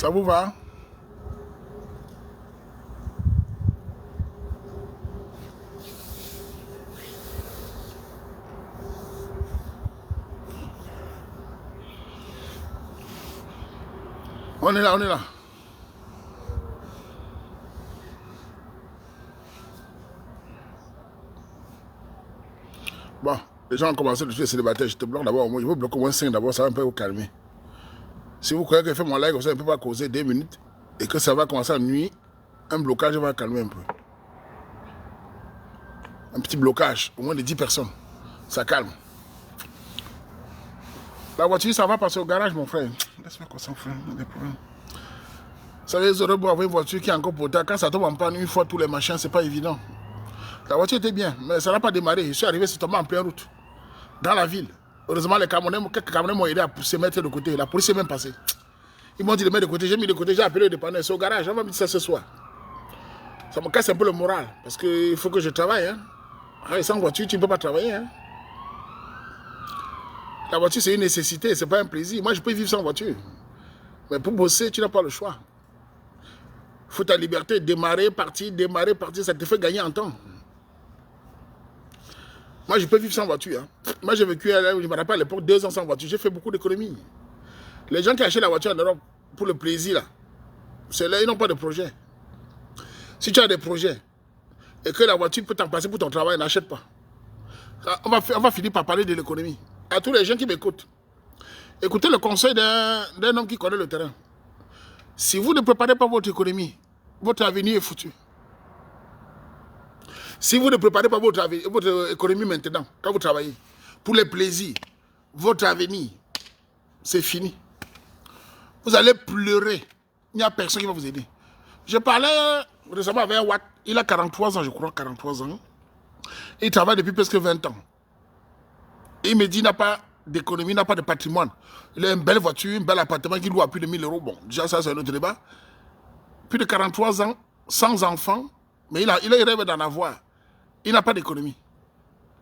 Ça vous va? On est là, on est là. Bon, les gens ont commencé à tuer les célibataires. Je te bloque d'abord. Je veux bloquer au moins 5 d'abord, ça va un peu vous calmer. Si vous croyez que je fais mon live comme ça, je ne peux pas causer 2 minutes et que ça va commencer à nuire, un blocage va calmer un peu. Un petit blocage, au moins de 10 personnes. Ça calme. La voiture, ça va passer au garage, mon frère. Laisse-moi qu'on s'en fout, des problèmes. Vous savez, vous aurez beau avoir une voiture qui est encore potable. Quand ça tombe en panne une fois tous les machins, c'est pas évident. La voiture était bien, mais ça n'a pas démarré. Je suis arrivé, c'est tombé en pleine route. Dans la ville. Heureusement, quelques Camerounais m'ont aidé à se mettre de côté. La police est même passée. Ils m'ont dit de mettre de côté. J'ai mis de côté, j'ai appelé le dépanneur. C'est au garage. On va me dire ça ce soir. Ça me casse un peu le moral. Parce qu'il faut que je travaille. Hein. Ah, sans voiture, tu ne peux pas travailler. Hein. La voiture, c'est une nécessité. Ce n'est pas un plaisir. Moi, je peux vivre sans voiture. Mais pour bosser, tu n'as pas le choix. Il faut ta liberté. Démarrer, partir. Ça te fait gagner en temps. Moi, je peux vivre sans voiture. Hein. Moi, j'ai vécu, je me rappelle à l'époque, 2 ans sans voiture. J'ai fait beaucoup d'économies. Les gens qui achètent la voiture en Europe pour le plaisir, là, c'est là, ils n'ont pas de projet. Si tu as des projets et que la voiture peut t'en passer pour ton travail, n'achète pas. On va finir par parler de l'économie. À tous les gens qui m'écoutent, écoutez le conseil d'un homme qui connaît le terrain. Si vous ne préparez pas votre économie, votre avenir est foutu. Si vous ne préparez pas votre économie maintenant, quand vous travaillez, pour les plaisirs, votre avenir, c'est fini. Vous allez pleurer. Il n'y a personne qui va vous aider. Je parlais récemment avec un Watt. Il a 43 ans, je crois, 43 ans. Il travaille depuis presque 20 ans. Il me dit qu'il n'a pas d'économie, il n'a pas de patrimoine. Il a une belle voiture, un bel appartement qui loue à plus de 1000 euros. Bon, déjà ça, c'est un autre débat. Plus de 43 ans, sans enfant, mais il rêve d'en avoir. Il n'a pas d'économie.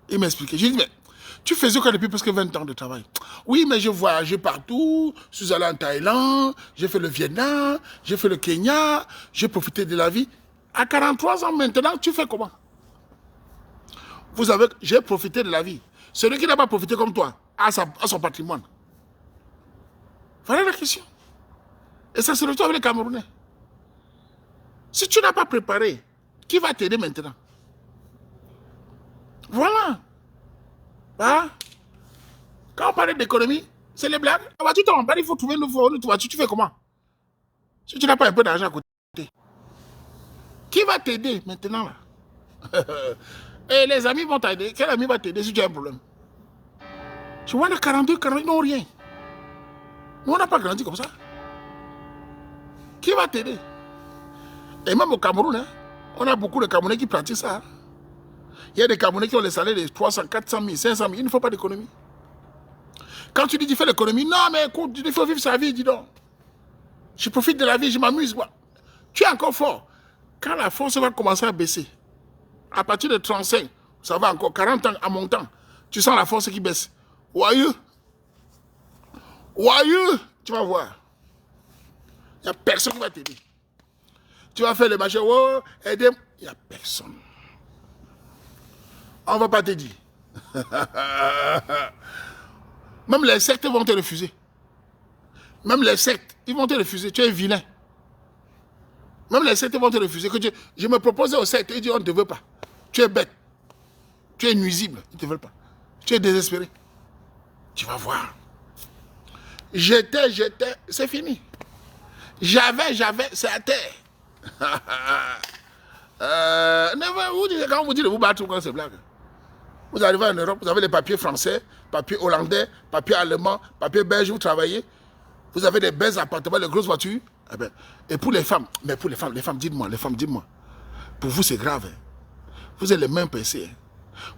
Il m'expliquait. J'ai dit, mais tu faisais quoi depuis presque 20 ans de travail? Oui, mais je voyageais partout. Je suis allé en Thaïlande, j'ai fait le Vietnam, j'ai fait le Kenya, j'ai profité de la vie. À 43 ans maintenant, tu fais comment? Vous savez, j'ai profité de la vie. Celui qui n'a pas profité comme toi a son patrimoine. Voilà la question. Et ça se retrouve avec les Camerounais. Si tu n'as pas préparé, qui va t'aider maintenant? Voilà. Hein? Quand on parle d'économie, c'est les blagues. La voiture tombe en panne, il faut trouver une autre voiture. Tu fais comment? Si tu n'as pas un peu d'argent à côté, qui va t'aider maintenant là? Et les amis vont t'aider. Quel ami va t'aider si tu as un problème? Tu vois, les 42, ils n'ont rien. Nous, on n'a pas grandi comme ça. Qui va t'aider? Et même au Cameroun, hein, on a beaucoup de Camerounais qui pratiquent ça. Hein. Il y a des Camerounais qui ont les salaires de 300, 400 000, 500 000. Il ne faut pas d'économie. Quand tu dis tu fais l'économie, non, mais écoute, il faut vivre sa vie, dis donc. Je profite de la vie, je m'amuse. Tu es encore fort. Quand la force va commencer à baisser, à partir de 35, ça va encore 40 ans à mon temps, tu sens la force qui baisse. Wayeux, tu vas voir. Il n'y a personne qui va t'aider. Tu vas faire le machin, oh, aidez-moi. Il n'y a personne. On ne va pas te dire. Même les sectes vont te refuser. Même les sectes, ils vont te refuser. Tu es vilain. Même les sectes vont te refuser. Je me proposais aux sectes, ils disent on ne te veut pas. Tu es bête. Tu es nuisible. Ils ne te veulent pas. Tu es désespéré. Tu vas voir. J'étais, c'est fini. J'avais, c'est à terre. Quand vous dites de vous battre, quand c'est blague. Vous arrivez en Europe, vous avez les papiers français, papiers hollandais, papiers allemands, papiers belges, vous travaillez. Vous avez des belles appartements, des grosses voitures. Eh ben, et pour les femmes, mais pour les femmes, dites-moi. Pour vous, c'est grave. Hein. Vous êtes les mêmes PC. Hein.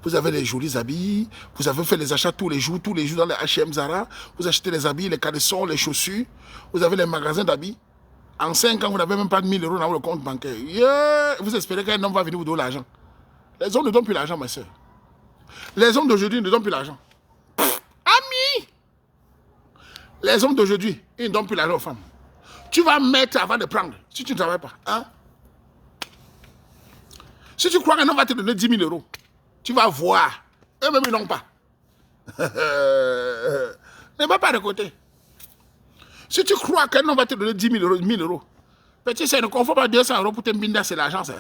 Vous avez les jolis habits, vous avez fait les achats tous les jours dans les H&M Zara. Vous achetez les habits, les caleçons, les chaussures. Vous avez les magasins d'habits. En 5 ans, vous n'avez même pas de 1000 euros dans votre compte bancaire. Yeah! Vous espérez qu'un homme va venir vous donner l'argent. Les hommes ne donnent plus l'argent, ma soeur. Les hommes d'aujourd'hui ne donnent plus l'argent. Amis! Les hommes d'aujourd'hui, ils ne donnent plus l'argent aux femmes. Tu vas mettre avant de prendre, si tu ne travailles pas. Hein? Si tu crois qu'un homme va te donner 10 000 euros, tu vas voir. Eux-mêmes, ils n'ont pas. Ne va pas de côté. Si tu crois qu'un homme va te donner 10 000 euros, 1000 euros, petit, c'est ne confond pas 200 euros pour te binder, c'est l'argent, ça.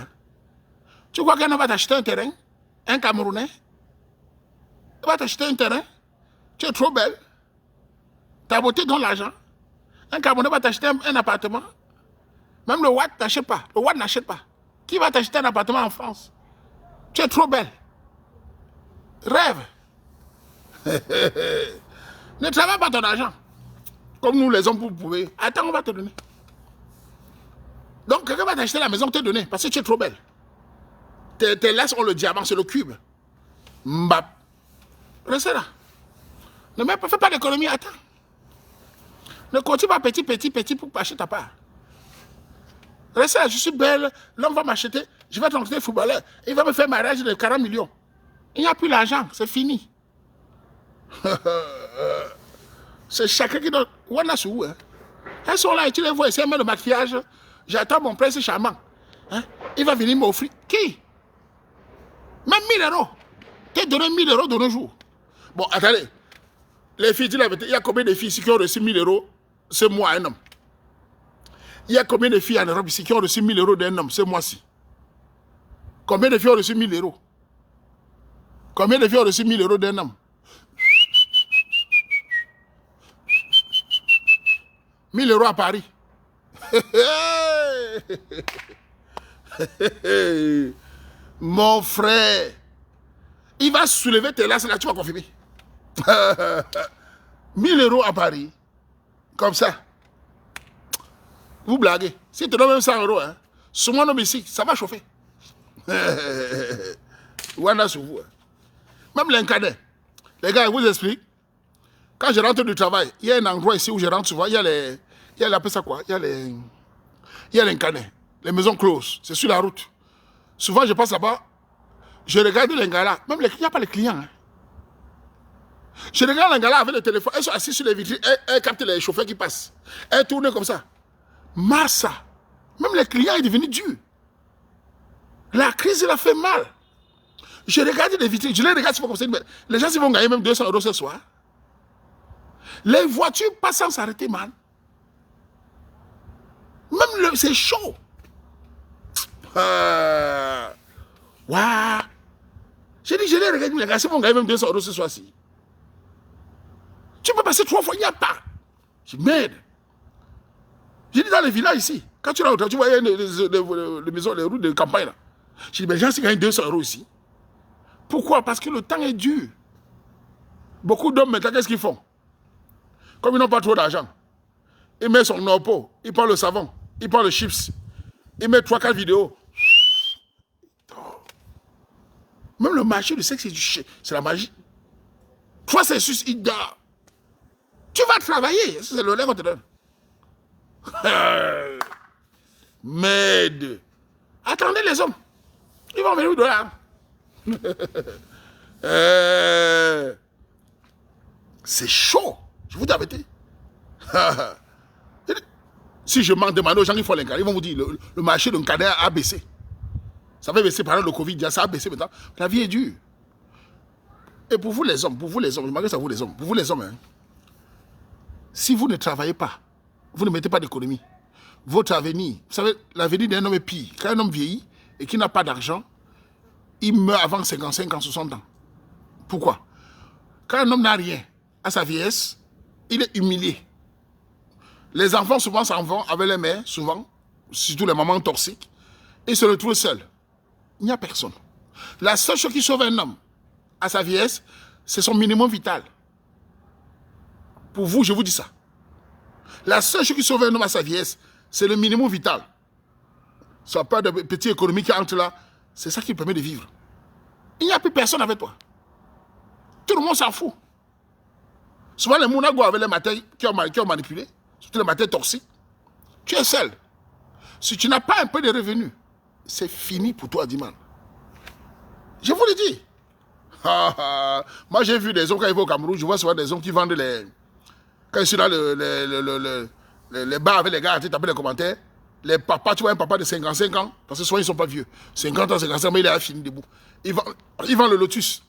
Tu crois qu'un homme va t'acheter un terrain, un Camerounais, il va t'acheter un terrain, tu es trop belle, ta beauté donne l'argent. Un Camerounais va t'acheter un appartement, même le Watt n'achète pas, le Watt n'achète pas. Qui va t'acheter un appartement en France? Tu es trop belle. Rêve. Ne travaille pas ton argent. Comme nous les hommes, vous pouvez. Attends, on va te donner. Donc, quelqu'un va t'acheter la maison, te donner, parce que tu es trop belle. Tes laisses ont le diamant, c'est le cube. Mbap. Restez là. Ne fais pas d'économie, attends. Ne continue pas petit pour acheter ta part. Restez là, je suis belle, l'homme va m'acheter, je vais être footballeur, il va me faire mariage de 40 millions. Il n'y a plus l'argent, c'est fini. C'est chacun qui donne. Voilà c'est où, hein? Elles sont là et tu les vois, elles mettent le maquillage. J'attends mon prince charmant. Hein? Il va venir m'offrir. Qui? Même 1000 euros. Tu donné 1000 euros de nos jours. Bon, attendez. Les filles, il y a combien de filles ici qui ont reçu 1000 euros? C'est moi, un homme. Il y a combien de filles en Europe ici qui ont reçu 1000 euros d'un homme ce mois-ci? Combien de filles ont reçu 1000 euros? Combien de filles ont reçu 1000 euros d'un homme? 1000 euros à Paris. Mon frère, il va soulever tes lasses là, tu vas confirmer. 1000 euros à Paris, comme ça. Vous blaguez. Si tu te donnes même 100 euros, hein, sur mon homme ici, ça va chauffer. Voilà sur vous. Hein. Même l'incadet. Les gars, je vous explique. Quand je rentre du travail, il y a un endroit ici où je rentre souvent, il y a les... Il y a appelle ça quoi? Il y a l'incadet. Les maisons closes. C'est sur la route. Souvent, je passe là-bas. Je regarde les gars là. Même il n'y a pas les clients. Hein. Je regarde les gars là avec le téléphone. Elles sont assises sur les vitrines. Elles captent les chauffeurs qui passent. Elles tournent comme ça. Massa. Même les clients sont devenus durs. La crise, elle a fait mal. Je regarde les vitrines. Je les regarde comme ça. Les gens ils vont gagner même 200 euros ce soir. Les voitures passent sans s'arrêter, man. Même c'est chaud. Waouh. J'ai dit, je les regarde, les gars, ils vont gagner même 200 euros ce soir-ci. Tu peux passer 3 fois, il n'y a pas. Je dis, merde. J'ai dit, dans les villages ici, quand tu rentres, tu vois, il y a les maisons, les routes de campagne là. J'ai dit, mais les gens, ils gagnent 200 euros ici. Pourquoi? Parce que le temps est dur. Beaucoup d'hommes, maintenant, qu'est-ce qu'ils font? Comme ils n'ont pas trop d'argent, ils mettent son Norpo, ils prennent le savon, ils prennent le chips, ils mettent 3-4 vidéos. Même le marché du sexe, c'est la magie. Toi, c'est suicide. Tu vas travailler, c'est le lait qu'on te donne. Merde. Attendez les hommes. Ils vont venir vous donner. C'est chaud. Je vous dis la vérité. Si je m'en demande aux gens qui font les cas, ils vont vous dire le marché d'un cadet a baissé. Ça va baisser pendant le Covid, ça a baissé maintenant. La vie est dure. Et pour vous les hommes, je m'adresse à vous les hommes, hein, si vous ne travaillez pas, vous ne mettez pas d'économie, votre avenir, vous savez, l'avenir d'un homme est pire. Quand un homme vieillit et qu'il n'a pas d'argent, il meurt avant 55 ans, 60 ans. Pourquoi? Quand un homme n'a rien à sa vieillesse, il est humilié. Les enfants souvent s'en vont avec les mères, souvent, surtout les mamans toxiques, et se retrouvent seuls. Il n'y a personne. La seule chose qui sauve un homme à sa vieillesse, c'est son minimum vital. Pour vous, je vous dis ça. La seule chose qui sauve un homme à sa vieillesse, c'est le minimum vital. Ça pas de petite économie qui entre là, c'est ça qui permet de vivre. Il n'y a plus personne avec toi. Tout le monde s'en fout. Souvent, les mounagos avec les matins qui ont manipulé, surtout les matins toxiques, tu es seul. Si tu n'as pas un peu de revenus, c'est fini pour toi, Diman. Je vous le dis. Moi, j'ai vu des hommes quand ils vont au Cameroun, je vois souvent des hommes qui vendent les... Quand ils sont dans les bars avec les gars, tu tapes les commentaires. Les papas, tu vois un papa de 55 ans, parce que souvent ils ne sont pas vieux. 50 ans, 55 ans, mais il a fini debout. Il vend le Lotus.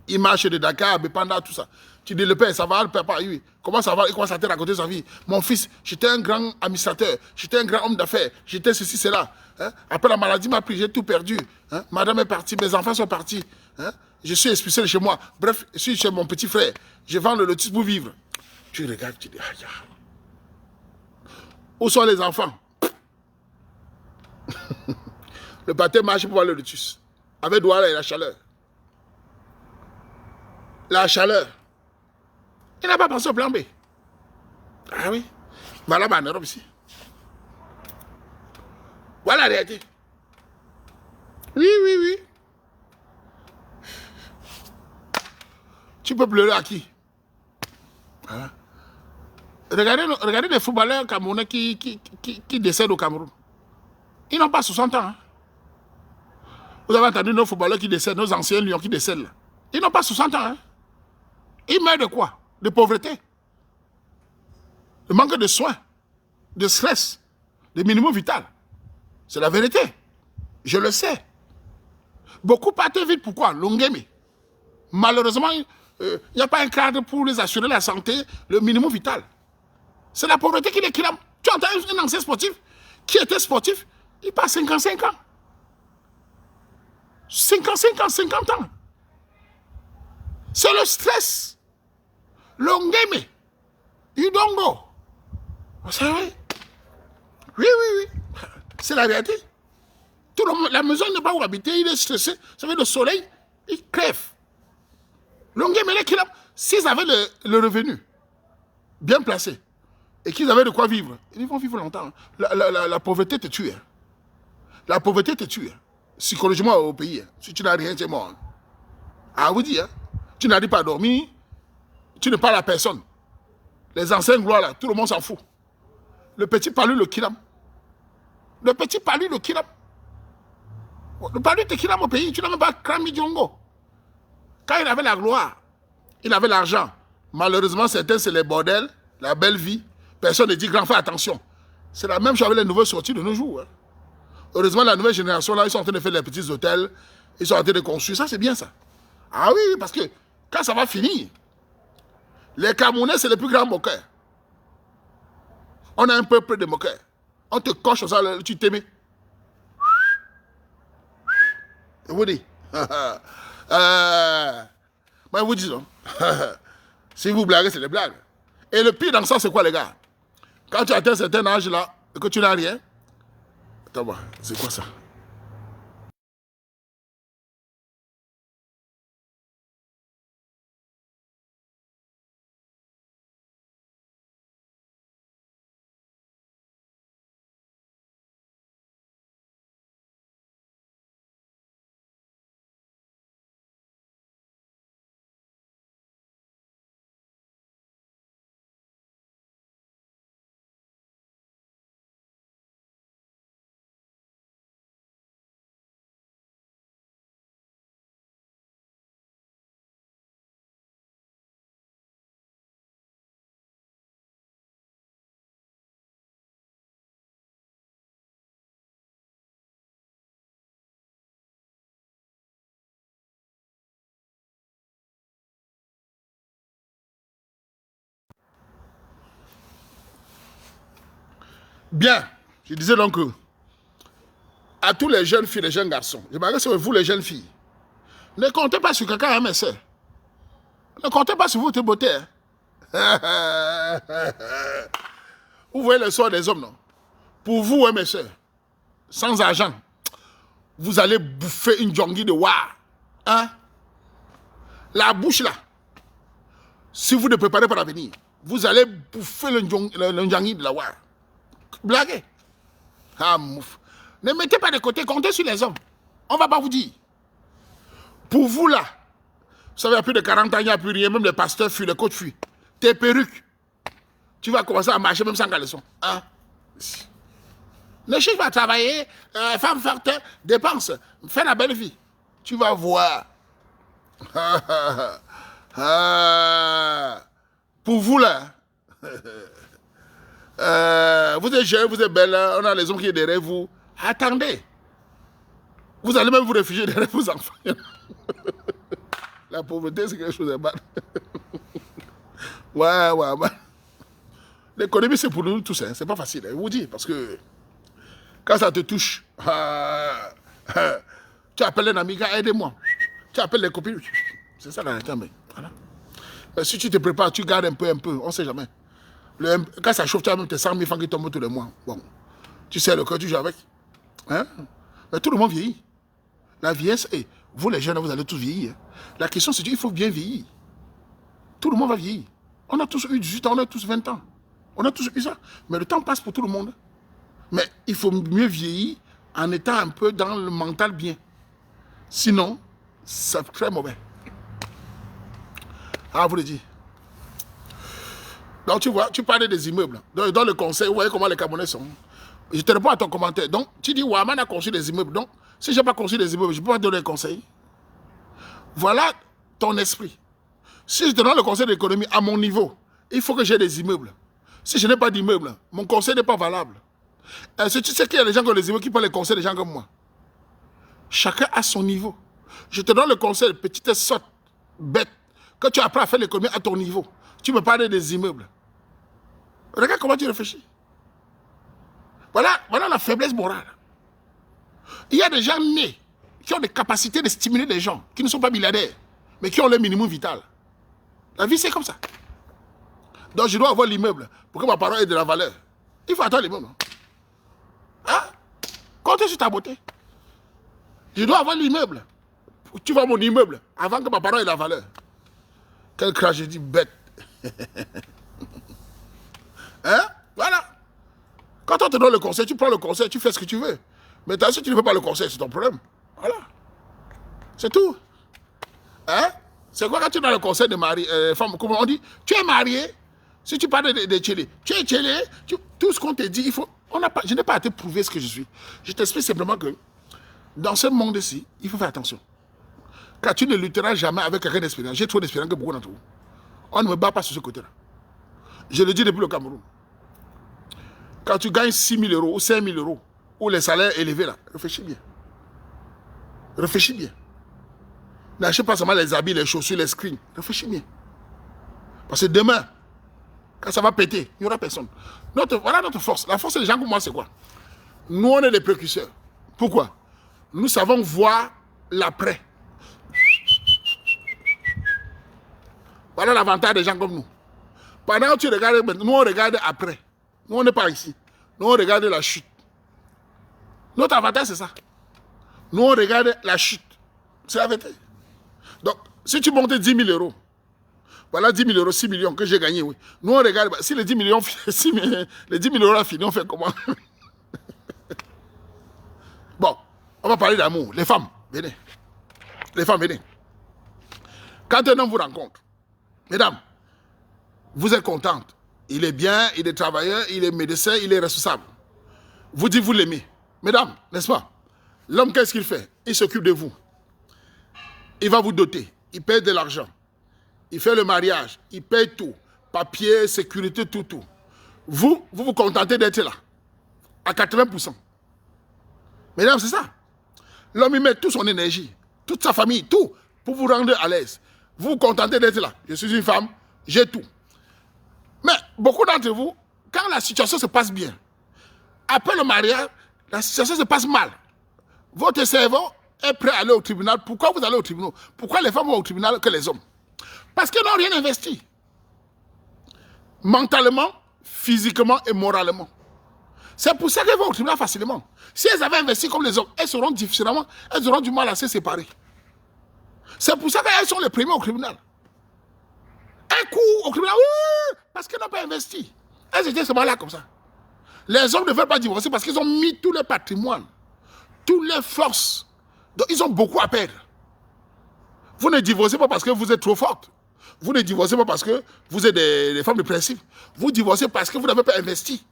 Il marche de Dakar, Bepanda, tout ça. Tu dis, le père, ça va, le papa, oui. Comment ça va? Il commence à te raconter sa vie. Mon fils, j'étais un grand administrateur, j'étais un grand homme d'affaires, j'étais ceci, cela. Hein? Après la maladie m'a pris, j'ai tout perdu. Hein? Madame est partie, mes enfants sont partis. Hein? Je suis expulsé de chez moi. Bref, je suis chez mon petit frère. Je vends le Lotus pour vivre. Tu regardes, tu dis, aïe. Où sont les enfants? Le pâté marche pour voir le Lotus. Avec Douala et la chaleur. La chaleur. Il n'a pas pensé au plan B. Ah oui. Voilà en Europe ici. Voilà la réalité. Oui. Tu peux pleurer à qui? Hein? Regardez les footballeurs camerounais qui décèdent au Cameroun. Ils n'ont pas 60 ans. Hein? Vous avez entendu nos footballeurs qui décèdent, nos anciens lions qui décèdent là. Ils n'ont pas 60 ans. Hein? Ils meurent de quoi? De pauvreté. De manque de soins. De stress. De minimum vital. C'est la vérité. Je le sais. Beaucoup partent vite. Pourquoi? Longemi. Malheureusement, il n'y a pas un cadre pour les assurer la santé, le minimum vital. C'est la pauvreté qui les crame. Tu entends un ancien sportif qui était sportif, il passe 55 ans. 55 ans, 50 ans. C'est le stress. Longemi. You don't go. C'est vrai. Oui. C'est la réalité. Tout le monde, la maison n'est pas où habiter, il est stressé. Ça veut dire le soleil, il crève. Longemi, s'ils avaient le revenu bien placé et qu'ils avaient de quoi vivre, ils vont vivre longtemps. La pauvreté te tue. Hein. La pauvreté te tue. Hein. Psychologiquement au pays. Hein. Si tu n'as rien, tu es mort. Hein. Ah, vous dit, hein. Tu n'arrives pas à dormir, tu ne parles à personne. Les anciennes gloires, là, tout le monde s'en fout. Le petit palu, le kilam. Le petit palu, le kilam. Le palu te kilam au pays, tu n'as même pas Krami Djongo. Quand il avait la gloire, il avait l'argent. Malheureusement, certains, c'est les bordels, la belle vie. Personne ne dit, grand, fais attention. C'est la même chose avec les nouvelles sorties de nos jours. Hein. Heureusement, la nouvelle génération, là, ils sont en train de faire les petits hôtels, ils sont en train de construire. Ça, c'est bien ça. Ah oui, parce que quand ça va finir, les Camerounais, c'est les plus grands moqueurs. On a un peuple de moqueurs. On te coche ça, tu t'aimes. Vous dites. Moi, vous dis non. Si vous blaguez, c'est des blagues. Et le pire dans ça, c'est quoi, les gars? Quand tu atteins un certain âge là, et que tu n'as rien, attends, c'est quoi ça? Bien, je disais donc à tous les jeunes filles, les jeunes garçons, je m'adresse à vous les jeunes filles, ne comptez pas sur quelqu'un, mes soeurs. Ne comptez pas sur votre beauté. Hein. Vous voyez le sort des hommes, non? Pour vous, mes soeurs, sans argent, vous allez bouffer une jongi de war. Hein? La bouche là, si vous ne préparez pas l'avenir, vous allez bouffer le jongi de la war. Blaguez. Ah, mouf. Ne mettez pas de côté, comptez sur les hommes. On ne va pas vous dire. Pour vous là, vous savez, il y a plus de 40 ans, il n'y a plus rien, même les pasteurs fuient, les coachs fuient. Tes perruques, tu vas commencer à marcher même sans caleçon. Hein? Ne cherche pas à travailler, femme forte, dépense, fais la belle vie. Tu vas voir. Pour vous là, Vous êtes jeune, vous êtes belle, on a les hommes qui sont derrière vous. Attendez. Vous allez même vous réfugier derrière vos enfants. La pauvreté, c'est quelque chose de mal. Ouais. L'économie, c'est pour nous tous. Hein. C'est pas facile, hein, je vous dis. Parce que quand ça te touche, tu appelles un ami, aidez-moi. Tu appelles les copines. C'est ça la réalité. Voilà. Mais si tu te prépares, tu gardes un peu, on ne sait jamais. Quand ça chauffe, tu as même tes 100 000 francs qui tombent tous les mois. Bon, tu sais le cœur, tu joues avec. Hein? Mais tout le monde vieillit. La vieillesse, vous les jeunes, vous allez tous vieillir. La question, c'est qu'il faut bien vieillir. Tout le monde va vieillir. On a tous eu 18 ans, on a tous 20 ans. On a tous eu ça. Mais le temps passe pour tout le monde. Mais il faut mieux vieillir en étant un peu dans le mental bien. Sinon, c'est très mauvais. Ah, vous le dites. Donc, tu vois, tu parlais des immeubles. Dans le conseil, vous voyez comment les Camerounais sont. Je te réponds à ton commentaire. Donc, tu dis, Ouaman a construit des immeubles. Donc, si je n'ai pas construit des immeubles, je ne peux pas te donner un conseil. Voilà ton esprit. Si je te donne le conseil d'économie à mon niveau, il faut que j'ai des immeubles. Si je n'ai pas d'immeubles, mon conseil n'est pas valable. Si tu sais qu'il y a des gens qui ont des immeubles qui peuvent les conseiller des gens comme moi. Chacun a son niveau. Je te donne le conseil, petite sorte bête, que tu apprends à faire l'économie à ton niveau. Tu me parles des immeubles. Regarde comment tu réfléchis. Voilà la faiblesse morale. Il y a des gens nés qui ont des capacités de stimuler des gens, qui ne sont pas milliardaires, mais qui ont le minimum vital. La vie, c'est comme ça. Donc, je dois avoir l'immeuble pour que ma parole ait de la valeur. Il faut attendre l'immeuble. Hein? Compte sur ta beauté. Je dois avoir l'immeuble. Tu vois mon immeuble avant que ma parole ait de la valeur. Quelle tragédie bête. Hein? Voilà. Quand on te donne le conseil, tu prends le conseil, tu fais ce que tu veux. Mais si tu ne fais pas le conseil, c'est ton problème. Voilà. C'est tout. Hein? C'est quoi quand tu donnes le conseil de mari, femme, comme on dit, tu es marié, si tu parles de tchelé, tu es tchelé, tout ce qu'on te dit, je n'ai pas à te prouver ce que je suis. Je t'explique simplement que dans ce monde-ci, il faut faire attention. Car tu ne lutteras jamais avec quelqu'un d'expérience. J'ai trop d'expérience que beaucoup d'entre vous. On ne me bat pas sur ce côté-là. Je le dis depuis le Cameroun. Quand tu gagnes 6 000 euros ou 5 000 euros, ou les salaires élevés là, réfléchis bien. Réfléchis bien. N'achète pas seulement les habits, les chaussures, les screens. Réfléchis bien. Parce que demain, quand ça va péter, il n'y aura personne. Voilà notre force. La force des gens comme moi, c'est quoi? Nous, on est des précurseurs. Pourquoi? Nous savons voir l'après. Voilà l'avantage des gens comme nous. Pendant que tu regardes, nous on regarde après. Nous on n'est pas ici. Nous on regarde la chute. Notre avantage c'est ça. Nous on regarde la chute. C'est la vérité. Donc, si tu montes 10 000 euros, voilà 10 000 euros, 6 millions que j'ai gagné, oui. Nous on regarde, si les 10 millions, les 10 000 euros ont fini, on fait comment? Bon, on va parler d'amour. Les femmes, venez. Les femmes, venez. Quand un homme vous rencontre, mesdames, vous êtes contente. Il est bien, il est travailleur, il est médecin, il est responsable. Vous dites vous l'aimez. Mesdames, n'est-ce pas? L'homme, qu'est-ce qu'il fait? Il s'occupe de vous. Il va vous doter. Il paye de l'argent. Il fait le mariage. Il paye tout. Papier, sécurité, tout. Vous vous contentez d'être là. À 80%. Mesdames, c'est ça. L'homme, il met toute son énergie, toute sa famille, tout, pour vous rendre à l'aise. Vous vous contentez d'être là. Je suis une femme, j'ai tout. Mais beaucoup d'entre vous, quand la situation se passe bien, après le mariage, la situation se passe mal. Votre cerveau est prêt à aller au tribunal. Pourquoi vous allez au tribunal? Pourquoi les femmes vont au tribunal que les hommes? Parce qu'ils n'ont rien investi. Mentalement, physiquement et moralement. C'est pour ça qu'elles vont au tribunal facilement. Si elles avaient investi comme les hommes, elles seront différemment, elles auront du mal à se séparer. C'est pour ça qu'elles sont les premières au tribunal. Un coup au tribunal, oui, parce qu'elles n'ont pas investi. Elles étaient seulement là comme ça. Les hommes ne veulent pas divorcer parce qu'ils ont mis tout leur patrimoine, toutes leurs forces. Donc ils ont beaucoup à perdre. Vous ne divorcez pas parce que vous êtes trop forte. Vous ne divorcez pas parce que vous êtes des femmes de principe. Vous divorcez parce que vous n'avez pas investi.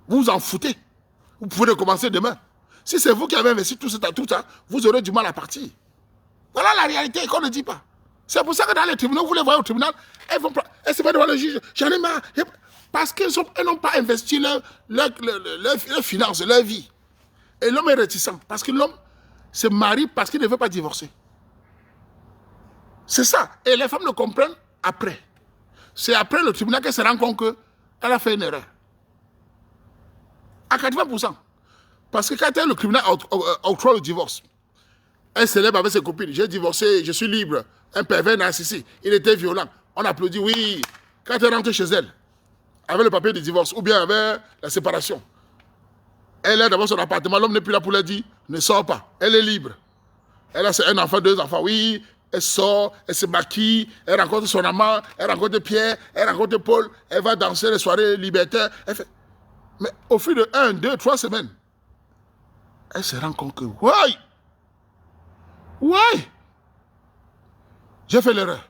Vous vous en foutez. Vous pouvez recommencer demain. Si c'est vous qui avez investi tout ça, vous aurez du mal à partir. Voilà la réalité qu'on ne dit pas. C'est pour ça que dans les tribunaux, vous les voyez au tribunal, elles se mettent devant le juge. J'en ai marre. Parce qu'ils n'ont pas investi leurs finances, leur vie. Et l'homme est réticent. Parce que l'homme se marie parce qu'il ne veut pas divorcer. C'est ça. Et les femmes le comprennent après. C'est après le tribunal qu'elle se rend compte qu'elle a fait une erreur. À 80%. Parce que quand le tribunal octroie le divorce, elle se lève avec ses copines. J'ai divorcé, je suis libre. Un pervers narcissique. Il était violent. On applaudit, oui. Quand elle rentre chez elle, avec le papier de divorce, ou bien avec la séparation, elle est dans son appartement, l'homme n'est plus là pour lui dire, ne sors pas. Elle est libre. Elle a un enfant, 2 enfants, oui. Elle sort, elle se maquille, elle rencontre son amant, elle rencontre Pierre, elle rencontre Paul, elle va danser les soirées libertaires. Mais au fil de 1, 2, 3 semaines, elle se rend compte que, ouais, j'ai fait l'erreur.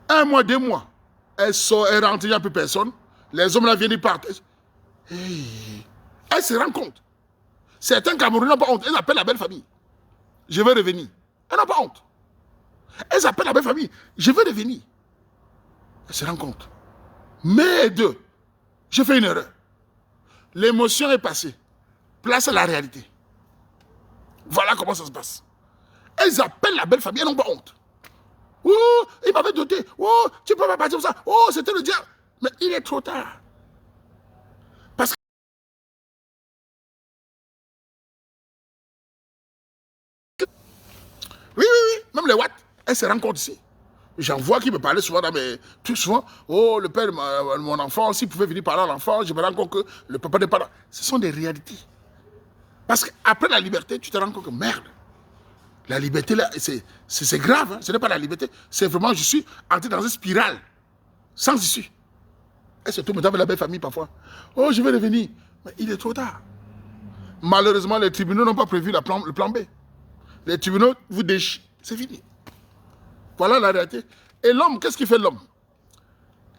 1 mois, 2 mois, elle sort, elle rentre, il n'y a plus personne. Les hommes là viennent, ils partent. Elle se rend compte. Certains Camerounais n'ont pas honte. Ils appellent la belle famille. Je veux revenir. Elles n'ont pas honte. Elles appellent la belle famille. Je veux revenir. Elle se rend compte. Mais deux, j'ai fait une erreur. L'émotion est passée. Place à la réalité. Voilà comment ça se passe. Elles appellent la belle famille. Elles n'ont pas honte. Oh, il m'avait doté. Oh, tu ne peux pas partir comme ça. Oh, c'était le diable. Mais il est trop tard. Parce que oui, même les Watts, elles se rencontrent ici. J'en vois qui me parlaient souvent dans mes trucs, souvent. Oh, le père de mon enfant, s'il pouvait venir parler à l'enfant, je me rends compte que le papa n'est pas là. Ce sont des réalités. Parce qu'après la liberté, tu te rends compte que merde. La liberté, là, c'est grave. Hein? Ce n'est pas la liberté. C'est vraiment, je suis entré dans une spirale. Sans issue. Et surtout, maintenant, avec la belle famille, parfois. Oh, je vais revenir. Mais il est trop tard. Malheureusement, les tribunaux n'ont pas prévu le plan B. Les tribunaux vous déchirent. C'est fini. Voilà la réalité. Et l'homme, qu'est-ce qu'il fait l'homme?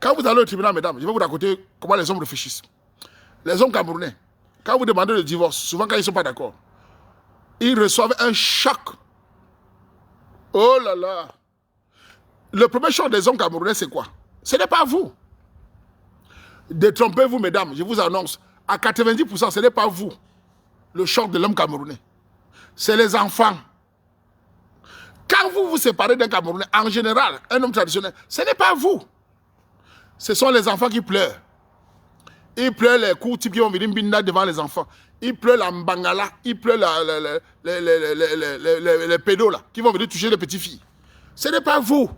Quand vous allez au tribunal, mesdames, je vais vous raconter comment les hommes réfléchissent. Les hommes camerounais, quand vous demandez le divorce, souvent quand ils ne sont pas d'accord, ils reçoivent un choc. Oh là là. Le premier choc des hommes camerounais, c'est quoi? Ce n'est pas vous. Détrompez-vous, mesdames, je vous annonce, à 90%, ce n'est pas vous, le choc de l'homme camerounais. C'est les enfants. Quand vous vous séparez d'un Camerounais, en général, un homme traditionnel, ce n'est pas vous. Ce sont les enfants qui pleurent. Ils pleurent les coups types qui vont venir binda devant les enfants. Ils pleurent la mbangala, ils pleurent les pédos là, qui vont venir toucher les petites filles. Ce n'est pas vous.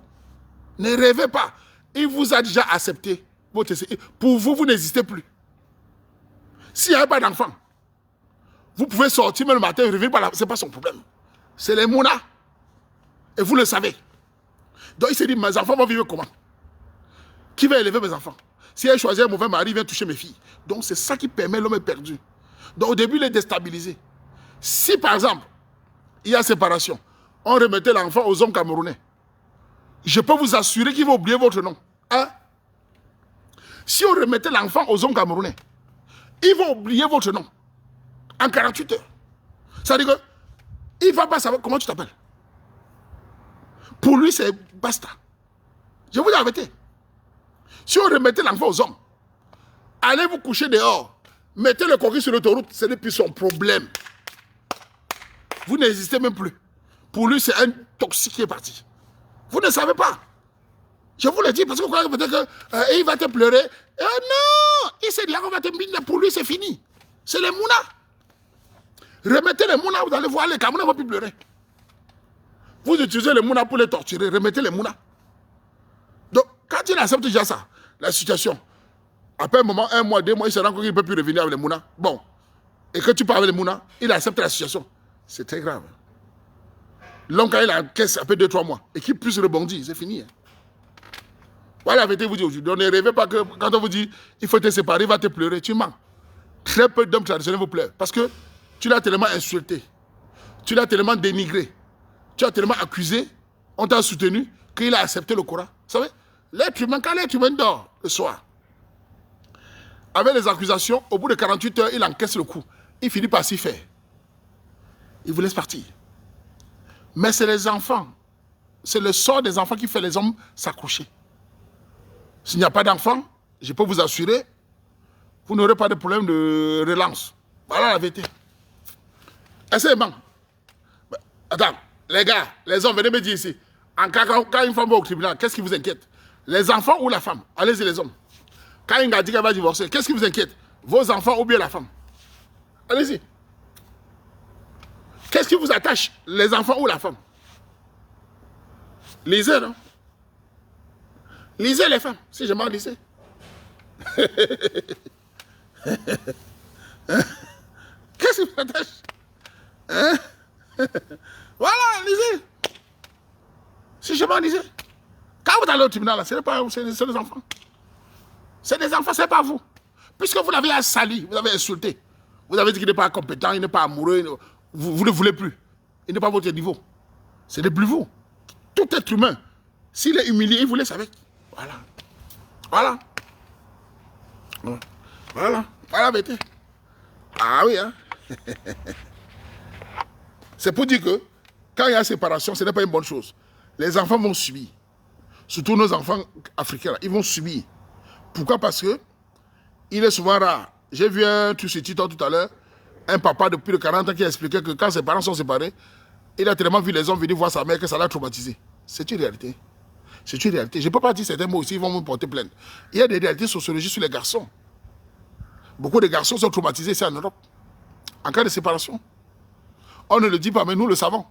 Ne rêvez pas. Il vous a déjà accepté. Pour vous, vous n'existez plus. S'il n'y a pas d'enfant, vous pouvez sortir même le matin et revenir par là. Ce n'est pas son problème. C'est les mounas. Et vous le savez. Donc il s'est dit, mes enfants vont vivre comment? Qui va élever mes enfants? Si elle choisit un mauvais mari, il vient toucher mes filles. Donc c'est ça qui permet l'homme est perdu. Donc au début, il est déstabilisé. Si par exemple, il y a séparation, on remettait l'enfant aux hommes camerounais, je peux vous assurer qu'il va oublier votre nom. Hein? Si on remettait l'enfant aux hommes camerounais, ils vont oublier votre nom en 48 heures. Ça veut dire qu'il ne va pas savoir comment tu t'appelles. Pour lui, c'est basta. Je vous ai arrêté. Si on remettait l'enfant aux hommes, allez vous coucher dehors, mettez le coquille sur l'autoroute, ce n'est plus son problème. Vous n'existez même plus. Pour lui, c'est un toxique qui est parti. Vous ne savez pas. Je vous le dis parce que vous croyez peut-être qu'il va te pleurer. Non, il s'est dit qu'on va te mbiner. Pour lui, c'est fini. C'est les mounas. Remettez les mounas, vous allez voir, les Camerounais ne vont plus pleurer. Vous utilisez les mounas pour les torturer, remettez les mounas. Donc, quand il accepte déjà ça, la situation, après un moment, 1 mois, 2 mois, il se rend compte qu'il ne peut plus revenir avec les mounas. Bon, et que tu parles avec les mounas, il accepte la situation. C'est très grave. L'homme, quand il encaisse après 2-3 mois, et qu'il puisse rebondir, c'est fini. Hein. Voilà la vérité, vous dit aujourd'hui. Ne rêvez pas que quand on vous dit, il faut te séparer, il va te pleurer, tu mens. Très peu d'hommes traditionnels vous pleurent, parce que tu l'as tellement insulté, tu l'as tellement dénigré, tu as tellement accusé, on t'a soutenu, qu'il a accepté le Coran. Vous savez, l'être humain, quand l'être humain dort le soir, avec les accusations, au bout de 48 heures, il encaisse le coup. Il finit par s'y faire. Il vous laisse partir. Mais c'est les enfants c'est le sort des enfants qui fait les hommes s'accrocher. S'il n'y a pas d'enfants, je peux vous assurer, vous n'aurez pas de problème de relance. Voilà la vérité. Est-ce bon? Attends, les gars, les hommes, venez me dire ici. Quand une femme va au tribunal, qu'est-ce qui vous inquiète? Les enfants ou la femme? Allez-y les hommes. Quand une gars dit qu'elle va divorcer, qu'est-ce qui vous inquiète? Vos enfants ou bien la femme? Allez-y. Qu'est-ce qui vous attache? Les enfants ou la femme? Lisez, non? Lisez les femmes, si je m'en lisais. Qu'est-ce qui vous attache? Hein? Voilà, lisez. Si je m'en lisais. Quand vous allez au tribunal, c'est les enfants. C'est des enfants, c'est pas vous. Puisque vous l'avez assali, vous l'avez insulté. Vous avez dit qu'il n'est pas compétent, il n'est pas amoureux, vous ne voulez plus. Il n'est pas à votre niveau. Ce n'est plus vous. Tout être humain, s'il est humilié, il vous laisse avec. Voilà. Voilà. Voilà. Voilà, vérité. Ah oui, hein. C'est pour dire que quand il y a séparation, ce n'est pas une bonne chose. Les enfants vont subir. Surtout nos enfants africains, ils vont subir. Pourquoi? Parce que il est souvent rare. J'ai vu un truc sur TikTok tout à l'heure, un papa de plus de 40 ans qui expliquait que quand ses parents sont séparés, il a tellement vu les hommes venir voir sa mère que ça l'a traumatisé. C'est une réalité. C'est une réalité. Je ne peux pas dire certains mots ici, ils vont me porter plainte. Il y a des réalités sociologiques sur les garçons. Beaucoup de garçons sont traumatisés ici en Europe, en cas de séparation. On ne le dit pas, mais nous le savons.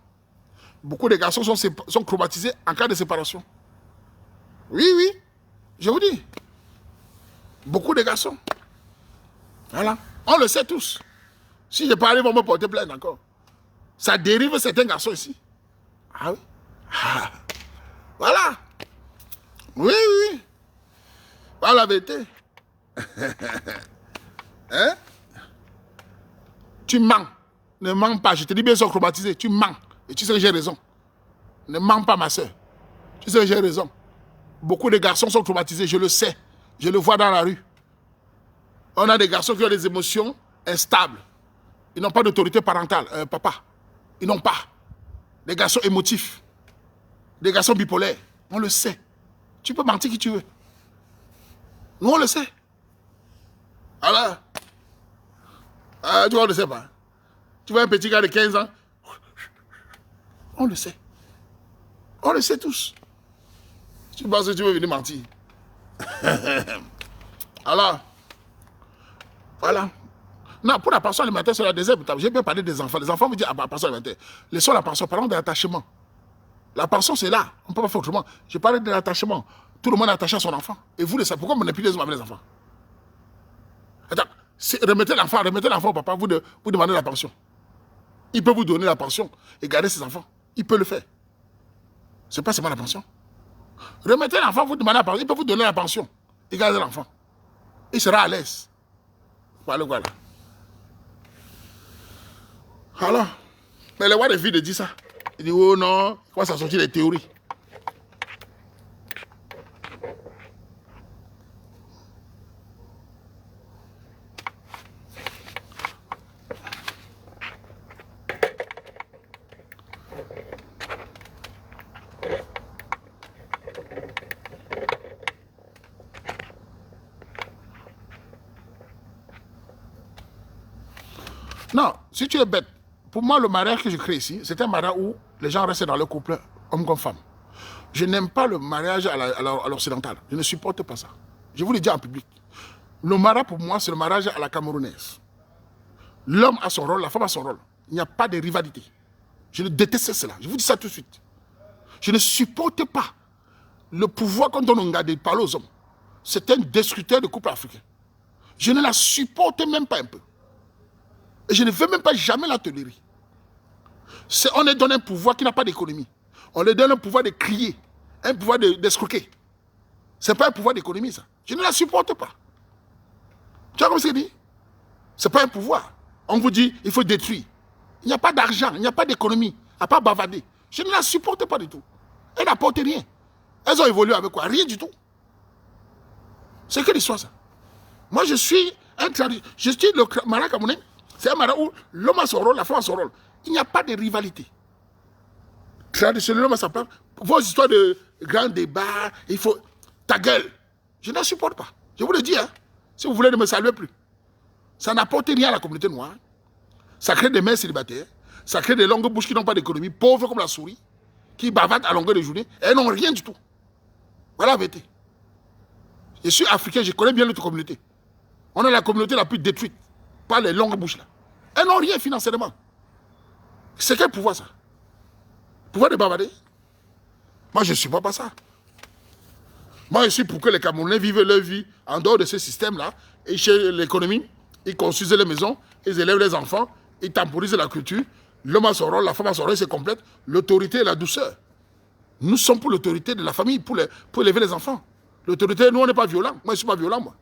Beaucoup de garçons sont traumatisés en cas de séparation. Oui, oui, je vous dis. Beaucoup de garçons. Voilà. On le sait tous. Si je parle, ils vont me porter plainte encore. Ça dérive certains garçons ici. Ah oui. Ah. Voilà. Oui, oui. Voilà la vérité. Hein? Tu mens. Ne mens pas. Je te dis bien, ils sont traumatisés. Tu mens. Et tu sais que j'ai raison. Ne mens pas, ma soeur. Tu sais que j'ai raison. Beaucoup de garçons sont traumatisés, je le sais. Je le vois dans la rue. On a des garçons qui ont des émotions instables. Ils n'ont pas d'autorité parentale. Papa. Ils n'ont pas. Des garçons émotifs. Des garçons bipolaires. On le sait. Tu peux mentir qui tu veux. Nous, on le sait. Alors, tu vois, on ne le sait pas. Tu vois un petit gars de 15 ans. On le sait. On le sait tous. Tu penses que tu veux venir mentir. Alors, voilà. Non, pour la pension alimentaire, c'est la deuxième étape. J'ai bien parlé des enfants. Les enfants me disent, ah, pension alimentaire. Laissons la pension, parlons de l'attachement. La pension, c'est là. On ne peut pas faire autrement. Je parlais de l'attachement. Tout le monde est attaché à son enfant. Et vous, pourquoi vous n'êtes plus les hommes avec les enfants? Attends, remettez l'enfant au papa, vous demandez la pension. Il peut vous donner la pension et garder ses enfants. Il peut le faire. Ce n'est pas seulement la pension. Remettez l'enfant, vous demandez la pension. Il peut vous donner la pension et garder l'enfant. Il sera à l'aise. Voilà, voilà. Alors, mais les rois des filles disent ça. Il dit, oh non, il commence à sortir des théories. Non, si tu es bête, pour moi, le mariage que je crée ici, c'est un mariage où les gens restent dans le couple, homme comme femme. Je n'aime pas le mariage à l'occidental. Je ne supporte pas ça. Je vous le dis en public. Le mariage, pour moi, c'est le mariage à la camerounaise. L'homme a son rôle, la femme a son rôle. Il n'y a pas de rivalité. Je ne déteste cela. Je vous dis ça tout de suite. Je ne supporte pas le pouvoir quand on a parler aux hommes. C'est un destructeur de couple africain. Je ne la supporte même pas un peu. Et je ne veux même pas jamais la tolérer. On leur donne un pouvoir qui n'a pas d'économie. On leur donne un pouvoir de crier, un pouvoir d'escroquer. Ce n'est pas un pouvoir d'économie, ça. Je ne la supporte pas. Tu vois comment c'est dit? Ce n'est pas un pouvoir. On vous dit, il faut détruire. Il n'y a pas d'argent, il n'y a pas d'économie, à part bavarder. Je ne la supporte pas du tout. Elle n'apporte rien. Elles ont évolué avec quoi? Rien du tout. C'est que l'histoire, ça. Moi, je suis un traditionnel. Je suis le mariage camerounais. C'est un mariage où l'homme a son rôle, la femme a son rôle. Il n'y a pas de rivalité. Traditionnellement, ça parle. Vos histoires de grands débats, il faut... Ta gueule. Je n'en supporte pas. Je vous le dis, hein. Si vous voulez ne me saluer plus. Ça n'apporte rien à la communauté noire. Ça crée des mères célibataires. Ça crée des longues bouches qui n'ont pas d'économie, pauvres comme la souris, qui bavardent à longueur de journée. Elles n'ont rien du tout. Voilà la vérité. Je suis africain, je connais bien notre communauté. On est la communauté la plus détruite par les longues bouches là. Elles n'ont rien financièrement. C'est quel pouvoir ça? Pouvoir de bavarder? Moi, je ne suis pas ça. Moi, je suis pour que les Camerounais vivent leur vie en dehors de ce système-là. Et chez l'économie, ils construisent les maisons, ils élèvent les enfants, ils temporisent la culture. L'homme a son rôle, la femme a son rôle, c'est complète. L'autorité et la douceur. Nous sommes pour l'autorité de la famille, pour élever les enfants. L'autorité, nous, on n'est pas violents. Moi, je ne suis pas violent, moi.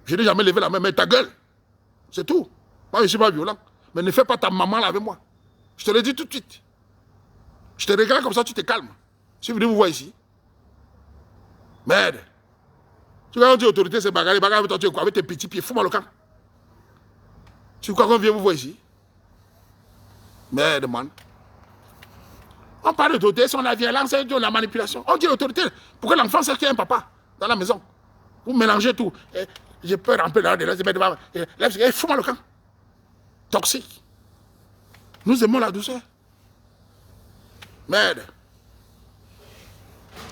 Je n'ai jamais levé la main, mais ta gueule. C'est tout. Moi, je ne suis pas violent. Mais ne fais pas ta maman là avec moi. Je te le dis tout de suite. Je te regarde comme ça, tu te calmes. Je suis venu vous voir ici. Merde. Tu vois, on dit autorité, c'est bagarre. Bagarre avec toi, tu es quoi? Avec tes petits pieds, fous-moi le camp. Tu crois qu'on vient vous voir ici? Merde, man. On parle d'autorité, c'est la violence, c'est la manipulation. On dit autorité. Pourquoi l'enfant sait qu'il y a un papa dans la maison? Vous mélangez tout. J'ai peur un peu de fous-moi le camp. Toxique. Nous aimons la douceur. Merde.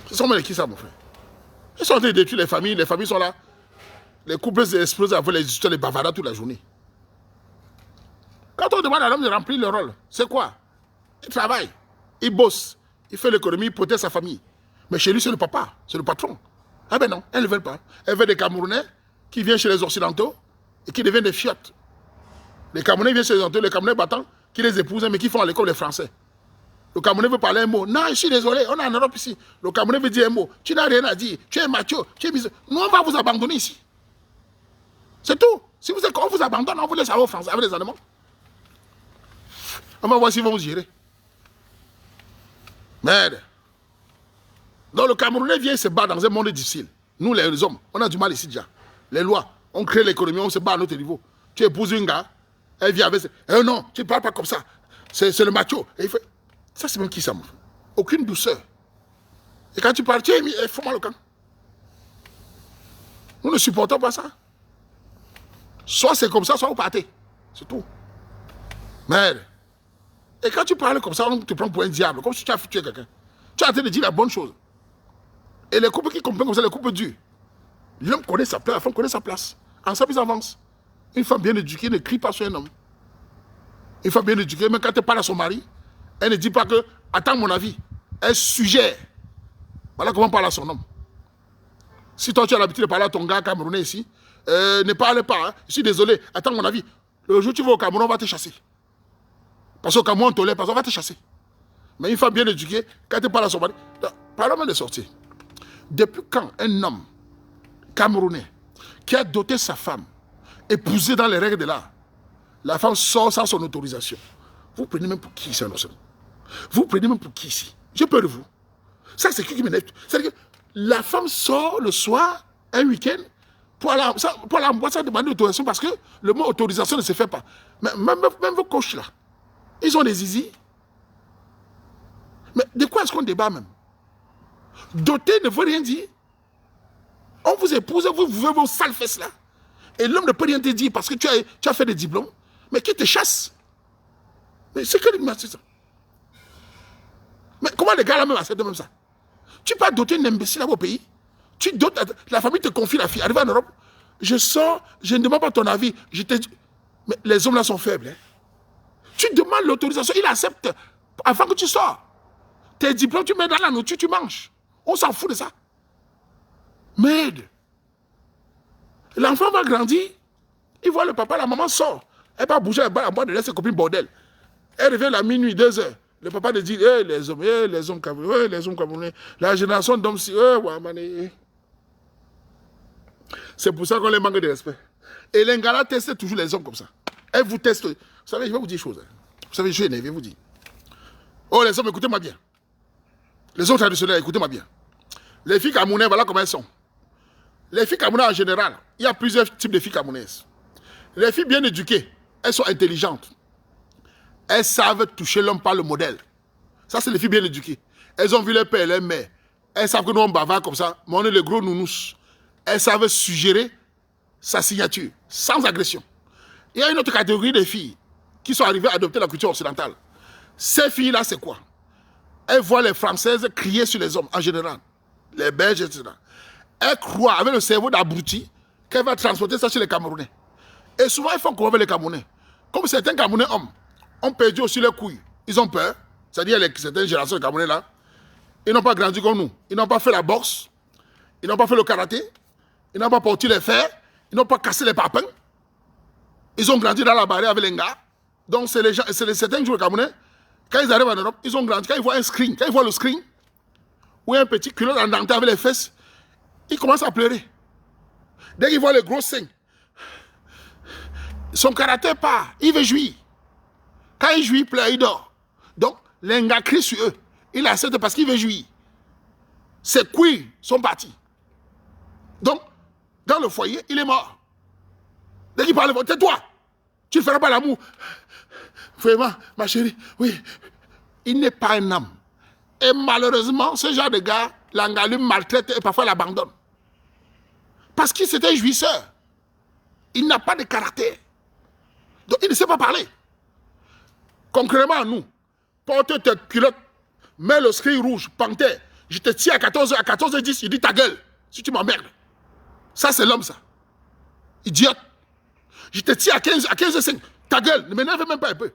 Ce sont les qui ça, mon frère? Ils sont en train de détruire les familles sont là. Les couples explosent avec les histoires de bavardas toute la journée. Quand on demande à l'homme de remplir le rôle, c'est quoi? Il travaille, il bosse, il fait l'économie, il protège sa famille. Mais chez lui, c'est le papa, c'est le patron. Ah ben non, elles ne veulent pas. Elles veulent des Camerounais qui viennent chez les Occidentaux et qui deviennent des fiottes. Les Camerounais viennent chez les Occidentaux, les Camerounais battants, qui les épousent, mais qui font à l'école les Français. Le Camerounais veut parler un mot. Non, je suis désolé, on est en Europe ici. Le Camerounais veut dire un mot. Tu n'as rien à dire. Tu es macho, tu es bizarre. Nous, on va vous abandonner ici. C'est tout. Si vous êtes, on vous abandonne, on vous laisse aller aux Français avec les Allemands. On va voir s'ils vont vous gérer. Merde. Donc le Camerounais vient se battre dans un monde difficile. Nous, les hommes, on a du mal ici déjà. Les lois, on crée l'économie, on se bat à notre niveau. Tu épouses une gars, elle vient avec... non, tu ne parles pas comme ça. C'est le macho. Et il fait... Ça, c'est même qui ça, mon frère? Aucune douceur. Et quand tu parles, tu es mis, fous-moi le camp. Nous ne supportons pas ça. Soit c'est comme ça, soit vous partez. C'est tout. Merde. Et quand tu parles comme ça, on te prend pour un diable, comme si tu as tué quelqu'un. Tu es en train de dire la bonne chose. Et les couples qui comprennent comme ça, les couples durs. L'homme connaît sa place, la femme connaît sa place. Ensemble, ils avancent. Une femme bien éduquée ne crie pas sur un homme. Une femme bien éduquée, même quand elle parle à son mari, elle ne dit pas que, attends mon avis, elle suggère. Voilà comment on parle à son homme. Si toi tu as l'habitude de parler à ton gars camerounais ici, ne parle pas, hein. Je suis désolé, attends mon avis. Le jour où tu vas au Cameroun, on va te chasser. Parce qu'au Cameroun, on tolère, parce qu'on va te chasser. Mais une femme bien éduquée, quand elle parle à son mari, parle-moi de sortir. Depuis quand un homme camerounais qui a doté sa femme, épousée dans les règles de l'art, la femme sort sans son autorisation? Vous prenez même pour qui ici, vous prenez même pour qui ici? J'ai peur de vous. Ça, c'est qui m'énerve. C'est-à-dire que la femme sort le soir, un week-end, pour aller en boîte sans demander d'autorisation parce que le mot autorisation ne se fait pas. Mais même vos coachs là, ils ont des zizi. Mais de quoi est-ce qu'on débat même? Doter ne veut rien dire. On vous épouse, vous vivez vos sales fesses là. Et l'homme ne peut rien te dire parce que tu as fait des diplômes. Mais qui te chasse? Mais c'est que c'est ça. Mais comment les gars là même acceptent même ça? Tu peux doter un imbécile à vos pays. Tu dotes, la famille te confie la fille. Arrive en Europe, je sors, je ne demande pas ton avis. Mais les hommes là sont faibles. Hein? Tu demandes l'autorisation, il accepte avant que tu sors. Tes diplômes, tu mets dans la nourriture, tu manges. On s'en fout de ça. Merde. L'enfant va grandir, il voit le papa, la maman sort. Elle va bouger, elle va boire de laisser ses copines bordel. Elle revient à minuit, 2 heures. Le papa te dit, les hommes camerounais, les hommes camerounais, la génération d'hommes, c'est pour ça qu'on les manque de respect. Et les gars testent toujours les hommes comme ça. Elle vous teste. Vous savez, je vais vous dire une chose. Vous savez, je suis énervé, je vais vous dire. Oh, les hommes, écoutez-moi bien. Les hommes traditionnels, écoutez-moi bien. Les filles camerounaises, voilà comment elles sont. Les filles camerounaises en général, il y a plusieurs types de filles camerounaises. Les filles bien éduquées, elles sont intelligentes. Elles savent toucher l'homme par le modèle. Ça, c'est les filles bien éduquées. Elles ont vu leur père et leur mère. Elles savent que nous, on bavard comme ça, mais on est les gros nounous. Elles savent suggérer sa signature, sans agression. Il y a une autre catégorie de filles qui sont arrivées à adopter la culture occidentale. Ces filles-là, c'est quoi? Elles voient les Françaises crier sur les hommes, en général. Les Belges, etc. Elles croient, avec le cerveau d'abruti, qu'elles vont transporter ça chez les Camerounais. Et souvent, elles font quoi avec les Camerounais? Comme certains Camerounais hommes ont perdu aussi leurs couilles. Ils ont peur. C'est-à-dire certaines générations de Camerounais là. Ils n'ont pas grandi comme nous. Ils n'ont pas fait la boxe. Ils n'ont pas fait le karaté. Ils n'ont pas porté les fers. Ils n'ont pas cassé les papins. Ils ont grandi dans la barrière avec les gars. Donc, c'est certains joueurs camerounais. Quand ils arrivent en Europe, ils ont grandi. Quand ils voient un screen, quand ils voient le screen, ou un petit culot en dentelle avec les fesses, ils commencent à pleurer. Dès qu'ils voient les gros seins, son caractère part. Il veut jouir. Quand il jouit, il pleure, il dort. Donc, les gars crient sur eux. Il accepte parce qu'il veut jouir. Ses couilles sont parties. Donc, dans le foyer, il est mort. Dès qu'il parle, tais-toi. Tu ne feras pas l'amour. Vraiment, ma chérie, oui. Il n'est pas un homme. Et malheureusement, ce genre de gars, l'angalume maltraite et parfois l'abandonne. Parce qu'il c'était un jouisseur. Il n'a pas de caractère. Donc, il ne sait pas parler. Concrètement, nous, porte tes culottes, mets le screen rouge, panthère, je te tire à 14h, à 14h10, il dit ta gueule, si tu m'emmerdes. Ça, c'est l'homme, ça. Idiote. Je te tire à 15h05, ta gueule, ne m'énerve même pas un peu.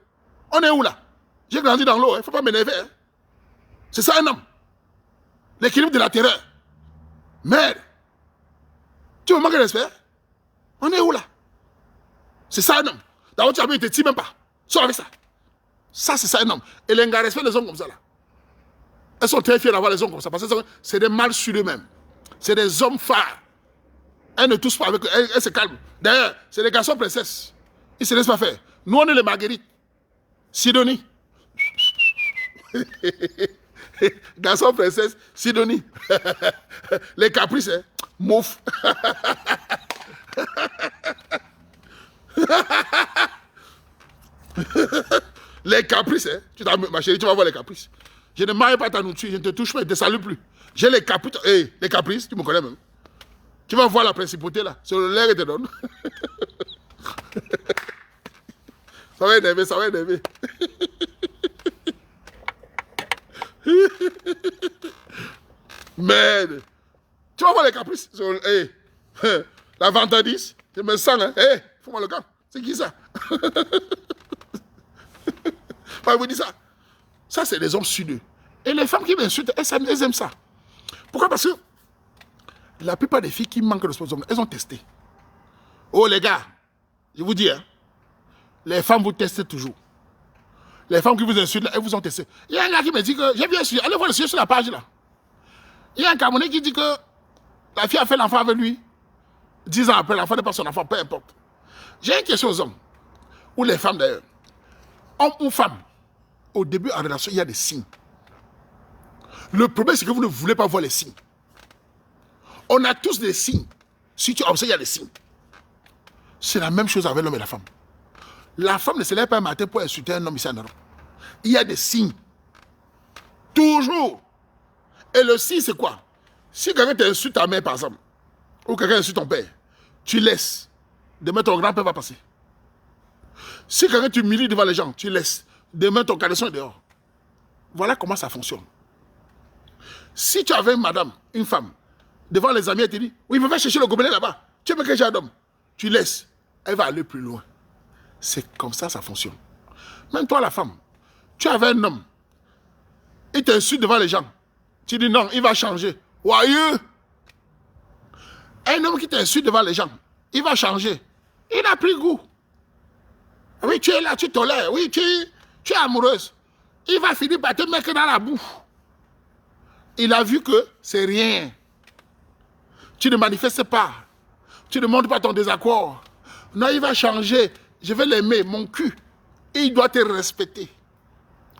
On est où là? J'ai grandi dans l'eau, il ne faut pas m'énerver. Hein. C'est ça un homme. L'équilibre de la terreur. Merde. Tu me manques de respect? On est où là? C'est ça un homme. D'abord, tu as vu, il ne te tire même pas. Sors avec ça. Ça, c'est ça un homme. Et les gars respectent les hommes comme ça là. Elles sont très fières d'avoir les hommes comme ça. Parce que c'est des mâles sur eux-mêmes. C'est des hommes phares. Elles ne touchent pas avec eux. Elles se calment. D'ailleurs, c'est des garçons princesses. Ils ne se laissent pas faire. Nous, on est les marguerites. Sidonie. Garçons princesses, Sidonie. Les caprices, hein. Mouf. Les caprices, hein. Ma chérie, tu vas voir les caprices. Je ne maille pas ta nourriture, je ne te touche pas, je ne te salue plus. J'ai les caprices. Hey, les caprices, tu me connais même. Tu vas voir la principauté là. C'est le l'air que te donne. Ça va énerver, ça va énerver. Merde. Tu vas voir les caprices. Hey. La vantardise, je me sens, hein. Hey, fais-moi le camp. C'est qui ça? Je vous dis ça. Ça, c'est les hommes sudeux. Et les femmes qui m'insultent, elles aiment ça. Pourquoi? Parce que la plupart des filles qui manquent de respect aux hommes, elles ont testé. Oh les gars, je vous dis, hein, les femmes vous testent toujours. Les femmes qui vous insultent, elles vous ont testé. Il y a un gars qui me dit que, j'ai vu un sujet, allez voir le sujet sur la page là. Il y a un Camerounais qui dit que la fille a fait l'enfant avec lui. 10 ans après, l'enfant n'est pas son enfant, peu importe. J'ai une question aux hommes, ou les femmes d'ailleurs. Homme ou femme, au début en relation, il y a des signes. Le problème, c'est que vous ne voulez pas voir les signes. On a tous des signes. Si tu observes, il y a des signes. C'est la même chose avec l'homme et la femme. La femme ne se lève pas un matin pour insulter un homme ici en Europe. Il y a des signes. Toujours. Et le signe, c'est quoi? Si quelqu'un t'insulte ta mère, par exemple, ou quelqu'un insulte ton père, tu laisses. Demain, ton grand-père va passer. Si quelqu'un t'humilie devant les gens, tu laisses. Demain, ton cadesson est dehors. Voilà comment ça fonctionne. Si tu avais une madame, une femme, devant les amis, elle te dit, oui, mais va chercher le gobelet là-bas. Tu veux que j'ai un homme. Tu laisses. Elle va aller plus loin. C'est comme ça, ça fonctionne. Même toi, la femme, tu avais un homme. Il t'insulte devant les gens. Tu dis non, il va changer. Voyeux. Un homme qui t'insulte devant les gens, il va changer. Il a pris goût. Oui, tu es là, tu tolères. Oui, tu es amoureuse. Il va finir par te mettre dans la boue. Il a vu que c'est rien. Tu ne manifestes pas. Tu ne montres pas ton désaccord. Non, il va changer. Je vais l'aimer, mon cul. Il doit te respecter.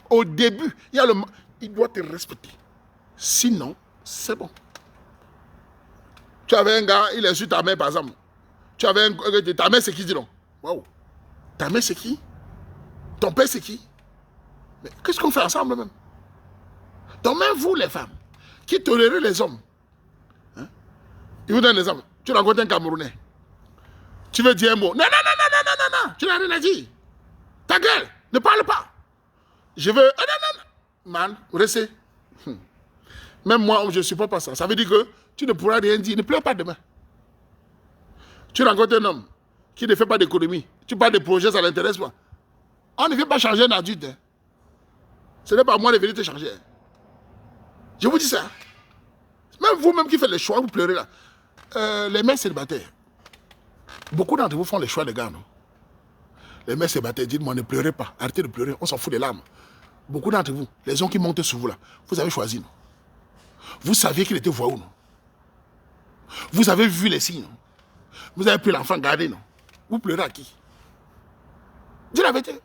Au début, il doit te respecter. Sinon, c'est bon. Tu avais un gars, il insulte ta mère, par exemple. Tu avais ta mère, c'est qui, dis donc? Waouh. Ta mère, c'est qui? Ton père, c'est qui? Mais qu'est-ce qu'on fait ensemble même? Donc même vous, les femmes, qui tolérez les hommes, hein, ils vous donnent l'exemple. Tu rencontres un Camerounais. Tu veux dire un mot. Non, non, non, non, non, non, non, non. Tu n'as rien à dire. Ta gueule, ne parle pas. Je veux... Ah, non, non, non. Man, restez. Même moi, je ne supporte pas ça. Ça veut dire que tu ne pourras rien dire. Ne pleure pas demain. Tu rencontres un homme qui ne fait pas d'économie. Tu parles de projets, ça ne l'intéresse pas. On ne vient pas changer un adulte. Hein. Ce n'est pas moi de venir te changer. Hein. Je vous dis ça. Même vous-même qui faites les choix, vous pleurez là. Les mères célibataires. Beaucoup d'entre vous font les choix des gars, non? Les mères célibataires, dites-moi, ne pleurez pas. Arrêtez de pleurer, on s'en fout des larmes. Beaucoup d'entre vous, les gens qui montent sur vous là, vous avez choisi, non? Vous saviez qu'il était voyou, non? Vous avez vu les signes, non? Vous avez pris l'enfant gardé, non? Vous pleurez à qui? Dis la vérité.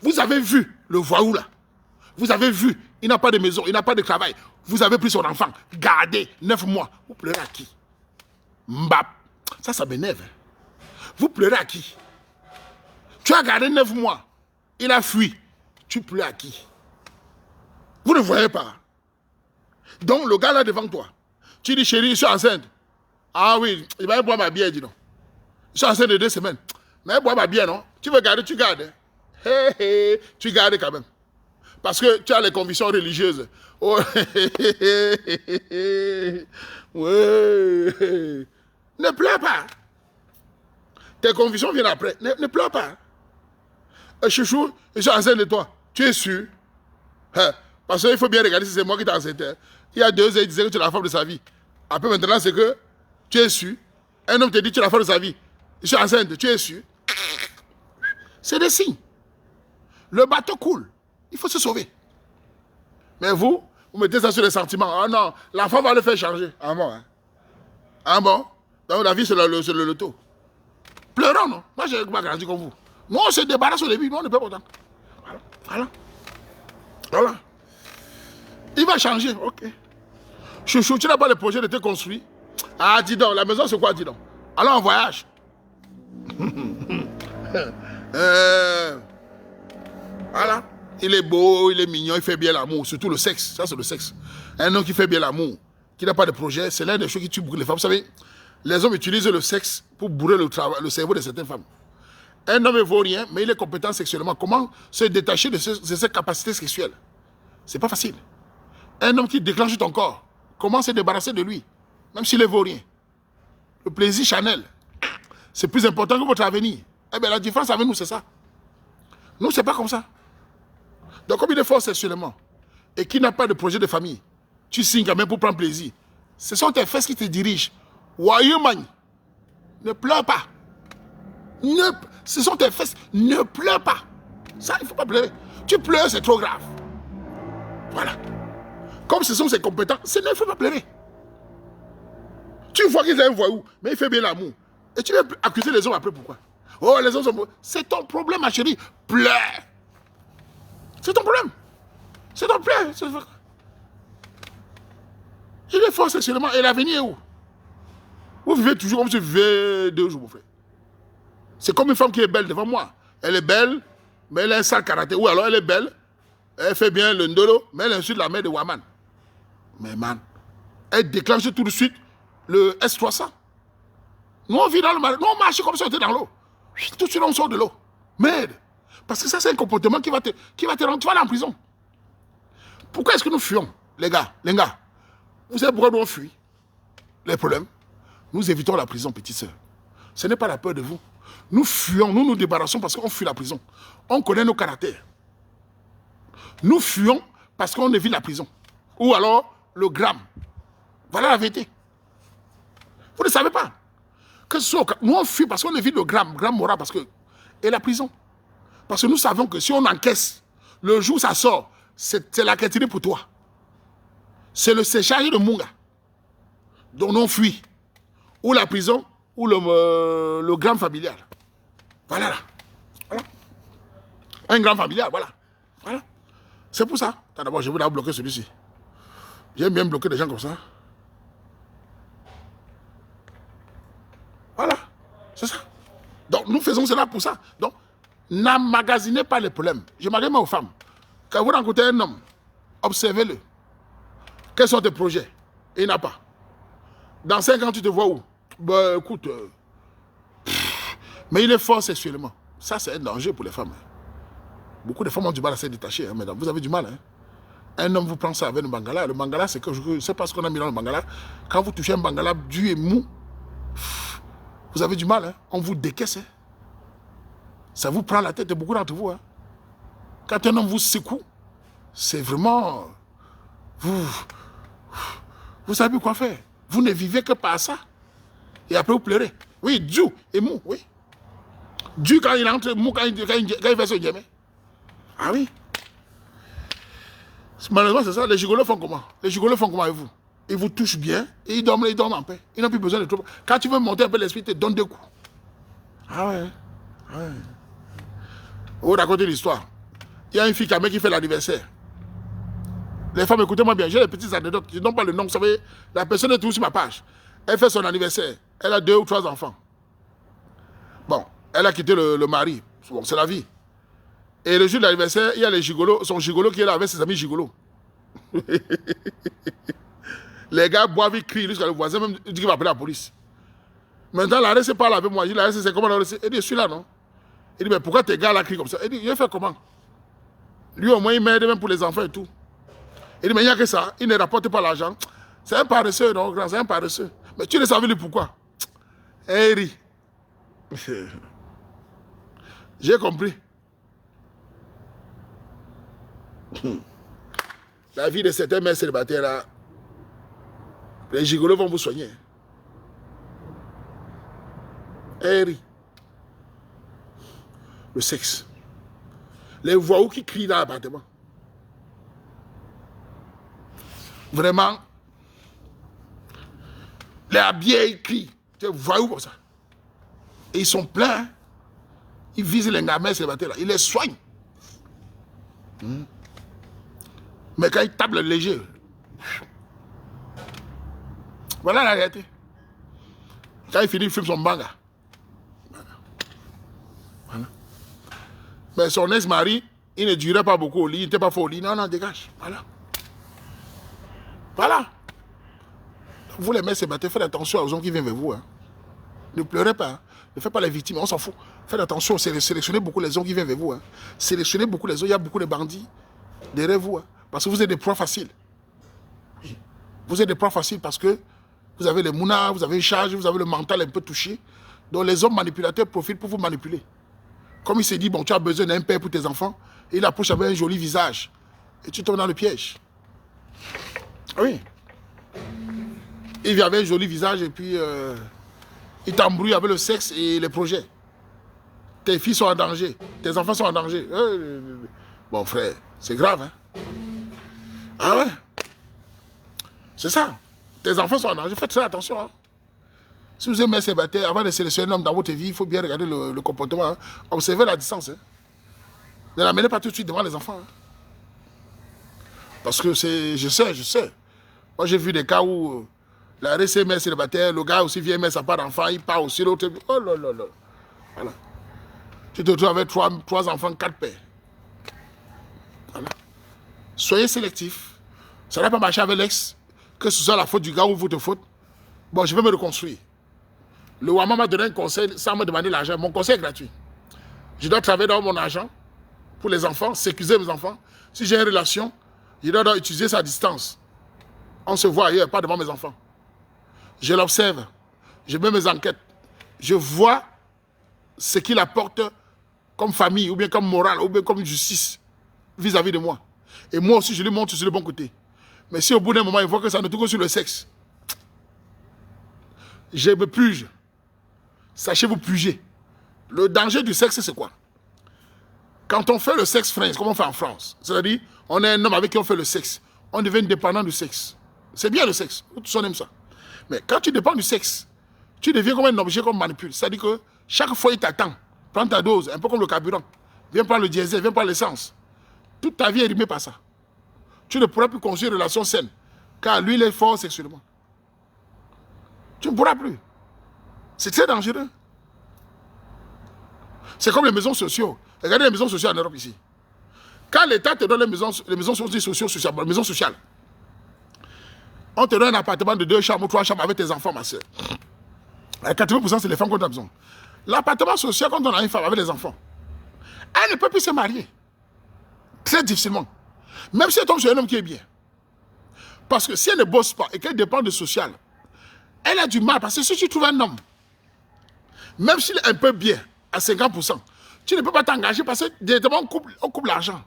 Vous avez vu le voyou là. Vous avez vu, il n'a pas de maison, il n'a pas de travail. Vous avez pris son enfant, gardé, 9 mois. Vous pleurez à qui? Mbap. Ça m'énerve. Vous pleurez à qui? Tu as gardé 9 mois. Il a fui. Tu pleures à qui? Vous ne voyez pas. Donc le gars là devant toi, tu dis chérie, je suis enceinte. Ah oui, il va boire ma bière, dis donc. Je suis enceinte de 2 semaines. Mais il boit ma bière, non? Tu veux garder, tu gardes. Hey, hey, tu gardes quand même. Parce que tu as les convictions religieuses. Oh, ouais. Ne pleure pas. Tes convictions viennent après. Ne pleure pas. Chouchou, je suis enceinte de toi. Tu es sûr? Hein? Parce qu'il faut bien regarder si c'est moi qui t'ai enceinte. Il y a 2 ans, il disait que tu es la femme de sa vie. Après maintenant, c'est que tu es sûr. Un homme te dit que tu es la femme de sa vie. Je suis enceinte, tu es sûr? C'est des signes. Le bateau coule. Il faut se sauver. Mais vous mettez ça sur les sentiments. Ah non, l'enfant va le faire changer. Ah bon, hein? Ah bon? Donc la vie, c'est le loto. Pleurons, non? Moi, je n'ai pas grandi comme vous. Nous, on se débarrasse au début. Nous, on ne peut pas autant. Voilà. Il va changer, ok. Chouchou, tu n'as pas le projet de te construire? Ah, dis donc, la maison, c'est quoi, dis donc? Allons en voyage. Voilà. Il est beau, il est mignon, il fait bien l'amour. Surtout le sexe. Ça, c'est le sexe. Un homme qui fait bien l'amour, qui n'a pas de projet, c'est l'un des choses qui tue beaucoup les femmes. Vous savez, les hommes utilisent le sexe pour bourrer le cerveau de certaines femmes. Un homme ne vaut rien, mais il est compétent sexuellement. Comment se détacher de ses capacités sexuelles? C'est pas facile. Un homme qui déclenche ton corps, comment se débarrasser de lui, même s'il ne vaut rien? Le plaisir Chanel, c'est plus important que votre avenir. Eh bien, la différence avec nous, c'est ça. Nous, c'est pas comme ça. Donc, comme il est fort sexuellement et qu'il n'a pas de projet de famille, tu signes quand même pour prendre plaisir. Ce sont tes fesses qui te dirigent. Woyouman, ne pleure pas. Ce sont tes fesses. Ne pleure pas. Ça, il ne faut pas pleurer. Tu pleures, c'est trop grave. Voilà. Comme ce sont ses compétences, il ne faut pas pleurer. Tu vois qu'il est un voyou, mais il fait bien l'amour. Et tu veux accuser les hommes après, pourquoi? Oh, les hommes sont... C'est ton problème, ma chérie. Pleure. C'est ton problème. C'est ton problème. Il est fort sexuellement. Et l'avenir est où? Vous vivez toujours comme si vous vivez 2 jours, mon frère. C'est comme une femme qui est belle devant moi. Elle est belle, mais elle a un sale caractère. Ou alors elle est belle, elle fait bien le ndolo, mais elle insulte la mère de Waman. Mais man, elle déclenche tout de suite le S300. Nous, on vit dans le marais. Nous, on marche comme si on était dans l'eau. Tout de suite, on sort de l'eau. Merde. Parce que ça, c'est un comportement qui va te rendre... Tu vas aller en prison. Pourquoi est-ce que nous fuyons, les gars? Vous savez pourquoi nous on fuit? Les problèmes. Nous évitons la prison, petite sœur. Ce n'est pas la peur de vous. Nous fuyons, nous nous débarrassons parce qu'on fuit la prison. On connaît nos caractères. Nous fuyons parce qu'on évite la prison. Ou alors le gramme. Voilà la vérité. Vous ne savez pas. Que ce soit, nous on fuit parce qu'on évite le gramme moral parce que... Et la prison. Parce que nous savons que si on encaisse, le jour où ça sort, c'est la quantité pour toi. C'est le séchage de Munga. Donc on fuit. Ou la prison, ou le gramme familial. Voilà. Un gramme familial, voilà. C'est pour ça. D'abord, je voulais bloquer celui-ci. J'aime bien bloquer des gens comme ça. Voilà. C'est ça. Donc, nous faisons cela pour ça. Donc, n'emmagasinez pas les problèmes. Je m'adresse aux femmes. Quand vous rencontrez un homme, observez-le. Quels sont tes projets? Il n'a pas. Dans 5 ans, tu te vois où? Ben, écoute, mais il est fort sexuellement. Ça, c'est un danger pour les femmes. Beaucoup de femmes ont du mal à se détacher, hein, mesdames. Vous avez du mal. Hein. Un homme vous prend ça avec le bangala. Le bangala, c'est que je ne sais pas ce qu'on a mis dans le bangala. Quand vous touchez un bangala dur et mou, vous avez du mal. Hein. On vous décaisse. Hein. Ça vous prend la tête de beaucoup d'entre vous. Hein. Quand un homme vous secoue, c'est vraiment... Vous savez quoi faire. Vous ne vivez que par ça. Et après, vous pleurez. Oui, dur et mou, oui. Dur quand il entre, mou quand il fait ce djemé. Ah oui. Malheureusement, c'est ça. Les gigolos font comment? Les gigolos font comment avec vous? Ils vous touchent bien et ils dorment en paix. Ils n'ont plus besoin de trop. Quand tu veux monter un peu l'esprit, ils te donnent 2 coups. Ah ouais. Ah ouais. On va raconter l'histoire. Il y a une fille qui fait l'anniversaire. Les femmes, écoutez-moi bien, j'ai des petites anecdotes. Je ne donne pas le nom, vous savez, la personne est toujours sur ma page. Elle fait son anniversaire. Elle a 2 ou 3 enfants. Bon, elle a quitté le mari. Bon, c'est la vie. Et le jour de l'anniversaire, il y a les gigolos, son gigolo qui est là avec ses amis gigolos. Les gars boivent, ils crient, jusqu'à le voisin même dit qu'il va appeler la police. Maintenant, la RSC parle avec moi. Je dis, la RSC, c'est comment la RSC? Il dit, je suis là, non? Il dit, mais pourquoi tes gars là crient comme ça? Il dit, il fait comment? Lui, au moins, il m'aide même pour les enfants et tout. Il dit, mais il n'y a que ça. Il ne rapporte pas l'argent. C'est un paresseux, non, grand, c'est un paresseux. Mais tu ne savais le pourquoi? Il rit. J'ai compris. La vie de certains mères célibataires là, les gigolos vont vous soigner. Harry. Le sexe. Les voix qui crient dans l'appartement. Vraiment. Les habillés, ils crient. Tu vois où comme ça? Et ils sont pleins. Hein? Ils visent les gamins célibataires là. Ils les soignent. Mais quand ils tapent le léger, voilà la réalité. Quand il finit, il fume son banga. Voilà. Mais son ex-mari, il ne durait pas beaucoup au lit, il n'était pas fort au lit. Non, non, dégage. Voilà. Voilà. Vous les mères célibataires, faites attention aux hommes qui viennent vers vous. Hein. Ne pleurez pas. Hein. Ne faites pas les victimes, on s'en fout. Faites attention, sélectionnez beaucoup les hommes qui viennent vers vous. Hein. Sélectionnez beaucoup les hommes, il y a beaucoup de bandits derrière vous. Hein. Parce que vous êtes des proies faciles. Vous êtes des proies faciles parce que vous avez les mounas, vous avez une charge, vous avez le mental un peu touché. Donc les hommes manipulateurs profitent pour vous manipuler. Comme il s'est dit, bon, tu as besoin d'un père pour tes enfants, et il approche avec un joli visage. Et tu tombes dans le piège. Oui. Il vient avec un joli visage et puis il t'embrouille avec le sexe et les projets. Tes filles sont en danger, tes enfants sont en danger. Bon frère, c'est grave, hein? Ah ouais? C'est ça. Tes enfants sont en danger, faites très attention. Hein? Si vous aimez célibataire, avant de sélectionner un homme dans votre vie, il faut bien regarder le comportement. Hein? Observez la distance. Hein? Ne l'amenez pas tout de suite devant les enfants. Hein? Parce que c'est... Je sais. Moi, j'ai vu des cas où la RSC mère célibataire, le gars aussi vient mettre sa part d'enfant, il part aussi, l'autre... Oh là là là. Voilà. Tu te retrouves avec 3 enfants, 4 pères. Voilà. Soyez sélectifs. Ça n'a pas marché avec l'ex. Que ce soit la faute du gars ou votre faute. Bon, je vais me reconstruire. Le Wama m'a donné un conseil sans me demander l'argent. Mon conseil est gratuit. Je dois travailler dans mon argent pour les enfants, sécuriser mes enfants. Si j'ai une relation, je dois utiliser sa distance. On se voit ailleurs, pas devant mes enfants. Je l'observe. Je mets mes enquêtes. Je vois ce qu'il apporte comme famille, ou bien comme morale, ou bien comme justice vis-à-vis de moi. Et moi aussi, je lui montre sur le bon côté. Mais si au bout d'un moment, il voit que ça ne tourne que sur le sexe, je me puge. Sachez vous puger. Le danger du sexe, c'est quoi? Quand on fait le sexe France, comme on fait en France, c'est-à-dire, on est un homme avec qui on fait le sexe, on devient dépendant du sexe. C'est bien le sexe, tout le monde aime ça. Mais quand tu dépends du sexe, tu deviens comme un objet qu'on manipule. C'est-à-dire que chaque fois, il t'attend. Prends ta dose, un peu comme le carburant. Viens prendre le diesel, viens prendre l'essence. Toute ta vie est rimée par ça. Tu ne pourras plus construire une relation saine. Car lui, il est fort sexuellement. Tu ne pourras plus. C'est très dangereux. C'est comme les maisons sociales. Regardez les maisons sociales en Europe ici. Quand l'État te donne les maisons sociales, On te donne un appartement de 2 chambres ou 3 chambres avec tes enfants, ma soeur. 80% c'est les femmes qu'on a besoin. L'appartement social, quand on a une femme avec les enfants, elle ne peut plus se marier. Très difficilement. Même si elle tombe sur un homme qui est bien. Parce que si elle ne bosse pas et qu'elle dépend du social, elle a du mal. Parce que si tu trouves un homme, même s'il est un peu bien, à 50%, tu ne peux pas t'engager parce que directement on coupe l'argent.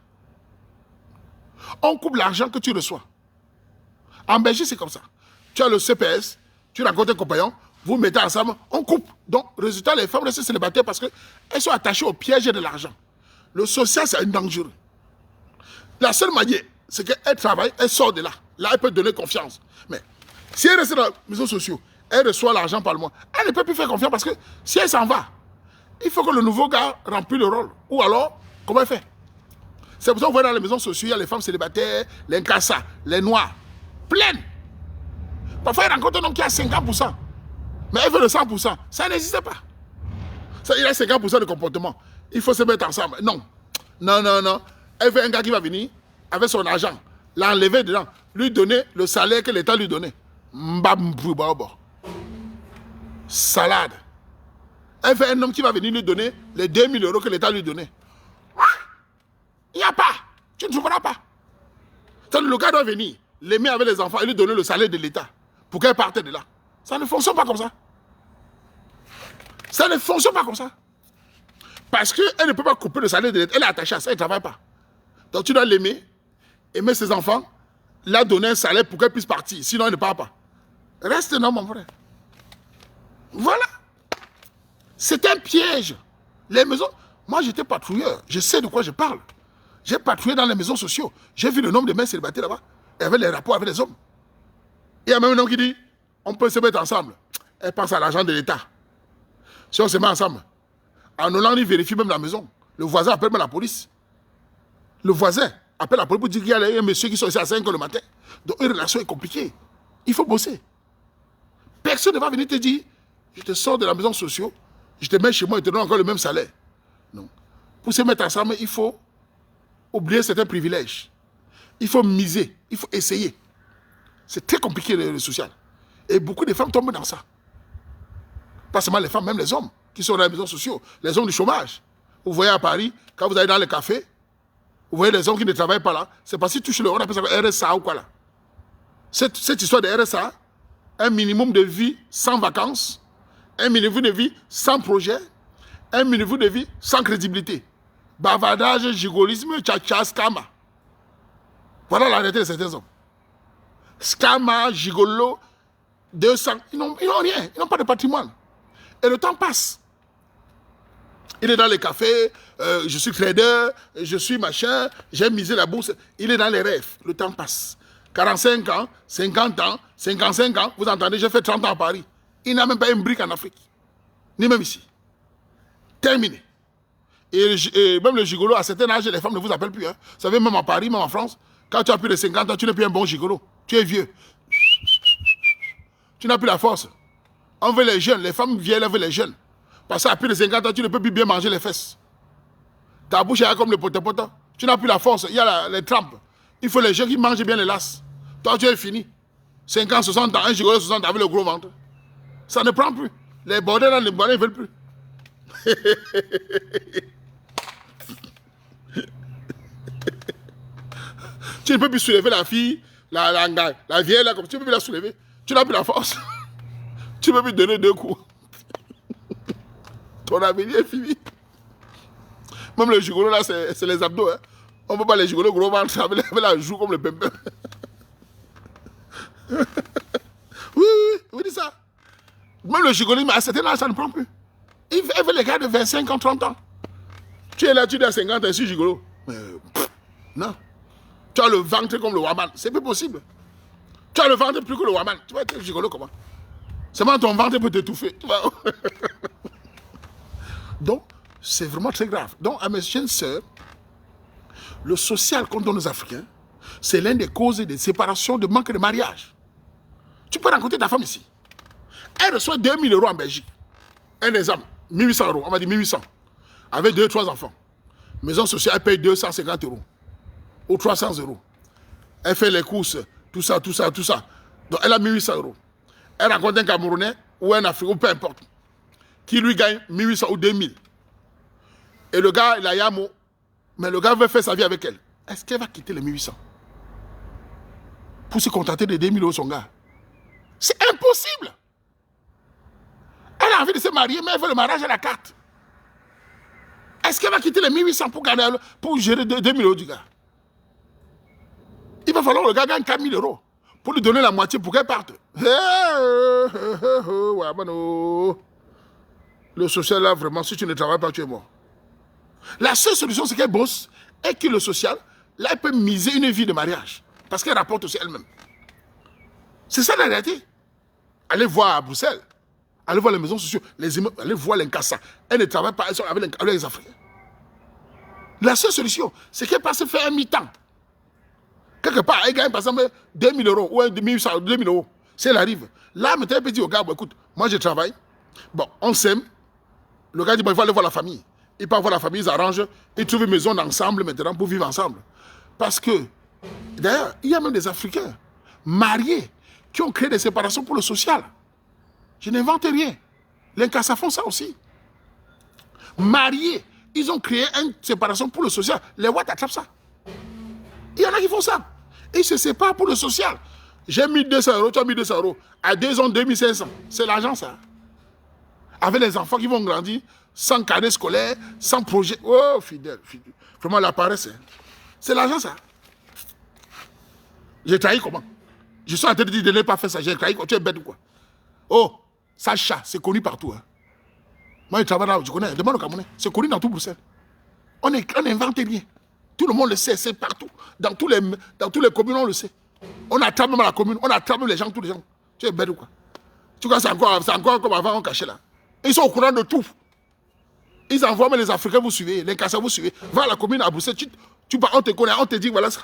On coupe l'argent que tu reçois. En Belgique, c'est comme ça. Tu as le CPS, tu rencontres un compagnon, vous mettez ensemble, on coupe. Donc, résultat, les femmes restent célibataires parce qu'elles sont attachées au piège de l'argent. Le social, c'est un danger. La seule manière, c'est qu'elle travaille, elle sort de là. Là, elle peut donner confiance. Mais si elle reste dans les réseaux sociaux, elle reçoit l'argent par le mois, elle ne peut plus faire confiance parce que si elle s'en va, il faut que le nouveau gars remplisse le rôle. Ou alors, comment elle fait? C'est pour ça que vous voyez dans les maisons sociales, il y a les femmes célibataires, les Nkassa, les Noirs, pleines. Parfois, elle rencontre un homme qui a 50%. Mais elle veut le 100%. Ça n'existe pas. Ça, il a 50% de comportement. Il faut se mettre ensemble. Non. Non, non, non. Elle veut un gars qui va venir avec son argent, l'enlever dedans, lui donner le salaire que l'État lui donnait. Salade. Elle veut un homme qui va venir lui donner les 2000 € que l'État lui donnait. Il n'y a pas. Tu ne trouveras pas. Le gars doit venir, l'aimer avec les enfants et lui donner le salaire de l'État pour qu'elle parte de là. Ça ne fonctionne pas comme ça. Ça ne fonctionne pas comme ça. Parce qu'elle ne peut pas couper le salaire de l'État. Elle est attachée à ça, elle ne travaille pas. Donc tu dois l'aimer, aimer ses enfants, la donner un salaire pour qu'elle puisse partir. Sinon, elle ne part pas. Reste non, mon frère. Voilà. C'est un piège. Les maisons... Moi, j'étais patrouilleur. Je sais de quoi je parle. J'ai patrouillé dans les maisons sociales. J'ai vu le nombre de mères célibataires là-bas. Et avec les rapports avec les hommes. Il y a même un homme qui dit, on peut se mettre ensemble. Elle pense à l'argent de l'État. Si on se met ensemble, en Hollande, il vérifie même la maison. Le voisin appelle même la police. Le voisin appelle la police pour dire qu'il y a un monsieur qui sort ici à 5 h le matin. Donc une relation est compliquée. Il faut bosser. Personne ne va venir te dire, je te sors de la maison sociale, je te mets chez moi et te donne encore le même salaire. Non. Pour se mettre ensemble, il faut oublier certains privilèges. Il faut miser, il faut essayer. C'est très compliqué le social. Et beaucoup de femmes tombent dans ça. Pas seulement les femmes, même les hommes qui sont dans les maisons sociales, les hommes du chômage. Vous voyez à Paris, quand vous allez dans les cafés, vous voyez les hommes qui ne travaillent pas là, c'est parce qu'ils touchent le, on appelle ça RSA ou quoi là. Cette histoire de RSA, un minimum de vie sans vacances, un minimum de vie sans projet, un minimum de vie sans crédibilité. Bavardage, gigolisme, tcha-tcha, scama. Voilà la réalité de certains hommes. Scama, gigolo, 200, ils n'ont rien, ils n'ont pas de patrimoine. Et le temps passe. Il est dans les cafés, je suis trader, je suis machin, j'ai misé la bourse. Il est dans les rêves, le temps passe. 45 ans, 50 ans, 55 ans, vous entendez, j'ai fait 30 ans à Paris. Il n'a même pas une brique en Afrique. Ni même ici. Terminé. Et même le gigolo, à certain âge, les femmes ne vous appellent plus. Hein. Vous savez, même en Paris, même en France, quand tu as plus de 50 ans, tu n'es plus un bon gigolo. Tu es vieux. Tu n'as plus la force. On veut les jeunes, les femmes vieilles veulent les jeunes. Parce qu'à plus de 50 ans, tu ne peux plus bien manger les fesses. Ta bouche est comme le pote-pote. Tu n'as plus la force. Il y a les trempes. Il faut les jeunes qui mangent bien les lasses. Toi, tu es fini. 50, 60 ans, un gigolo 60 ans avec le gros ventre. Ça ne prend plus. Les bordels dans les bordels ne veulent plus. Tu ne peux plus soulever la fille, la vieille, là, comme tu ne peux plus la soulever. Tu n'as plus la force. Tu ne peux plus donner 2 coups. Ton avenir est fini. Même le gigolo, là, c'est les abdos. Hein. On ne peut pas les gigolos gros ventre avec la joue comme le pimpin. Oui, oui, dis ça. Même le gigolisme, à certain âge, ça ne prend plus. Il veut les gars de 25 ans, 30 ans. Tu es là, tu es à 50 ans, et suis gigolo. Mais, non. Tu as le ventre comme le Waman. C'est plus possible. Tu as le ventre plus que le Waman. Tu vas être gigolo comment? Seulement ton ventre peut t'étouffer. Donc, c'est vraiment très grave. Donc, à mes jeunes sœurs, le social qu'on donne aux Africains, c'est l'une des causes des séparations, de manque de mariage. Tu peux rencontrer ta femme ici. Elle reçoit 2000 € en Belgique. Un exemple, 1800 €, on va dire 1800. Avec 2-3 enfants. Maison sociale, elle paye 250 € ou 300 €. Elle fait les courses, tout ça, tout ça, tout ça. Donc elle a 1800 euros. Elle rencontre un Camerounais ou un Africain, ou peu importe, qui lui gagne 1800 ou 2000. Et le gars, il a Yamo, mais le gars veut faire sa vie avec elle. Est-ce qu'elle va quitter les 1800 pour se contenter de 2000 euros son gars? C'est impossible. Elle a envie de se marier, mais elle veut le mariage à la carte. Est-ce qu'elle va quitter les 1800 pour gérer 2000 euros du gars? Il va falloir que le gars gagne 4000 euros pour lui donner la moitié pour qu'elle parte. Le social, là, vraiment, si tu ne travailles pas, tu es mort. La seule solution, c'est qu'elle bosse et que le social, là, elle peut miser une vie de mariage. Parce qu'elle rapporte aussi elle-même. C'est ça la réalité. Allez voir à Bruxelles. Allez voir les maisons sociales. Allez voir l'Incassa. Elle ne travaille pas, elles sont avec les Africains. La seule solution, c'est qu'elle passe faire un mi-temps. Quelque part, elle gagne par exemple 2000 euros ou 2000 euros. Si elle arrive, là, maintenant, elle peut dire au gars, bon, écoute, moi je travaille, bon, on s'aime. Le gars dit, bon, il va aller voir la famille. Il part voir la famille, ils arrangent, ils trouvent une maison ensemble maintenant pour vivre ensemble. Parce que, d'ailleurs, il y a même des Africains mariés qui ont créé des séparations pour le social. Je n'invente rien. Les Nkassa font ça aussi. Mariés, ils ont créé une séparation pour le social. Les Ouatt attrapent ça. Il y en a qui font ça. Ils se séparent pour le social. J'ai mis 200 euros, tu as mis 200 euros. À 2 ans, 2500. C'est l'argent, ça. Avec les enfants qui vont grandir, sans carnet scolaire, sans projet. Oh, fidèle, fidèle. Vraiment, la paresse. Hein. C'est l'argent, ça. J'ai trahi comment? Je suis en train de dire de ne pas faire ça. J'ai trahi. Tu es bête ou quoi? Oh, Sacha, c'est connu partout. Hein. Moi, je travaille là, je connais. Demande au Camerounais. C'est connu dans tout Bruxelles. On n'invente rien. Tout le monde le sait, c'est partout. Dans tous les communes, on le sait. On attrape même la commune, on attrape même les gens, tous les gens. Tu es bête ou quoi? Tu vois, c'est encore comme avant, on cachait là. Ils sont au courant de tout. Ils envoient même les Africains, vous suivez, les Nkassa, vous suivez. Va à la commune à Bruxelles, on te connaît, on te dit, voilà ça.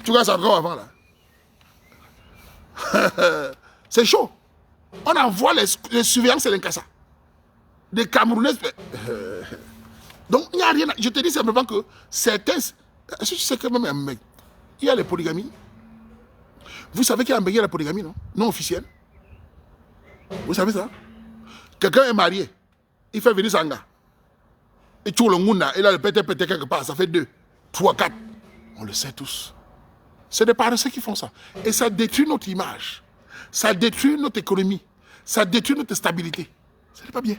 Tu vois, c'est encore avant là. C'est chaud. On envoie les surveillants, c'est les Nkassa. Des Camerounais. Donc, il n'y a rien. Je te dis simplement que certains. Est-ce que tu sais que même un mec, il y a les polygamies. Vous savez qu'il y a un mec, il y a la polygamie, non? Non officielle. Vous savez ça? Quelqu'un est marié. Il fait venir Sanga. Et tout le monde, il a le pété quelque part. Ça fait 2, 3, 4. On le sait tous. C'est des paresseux qui font ça. Et ça détruit notre image. Ça détruit notre économie. Ça détruit notre stabilité. Ce n'est pas bien.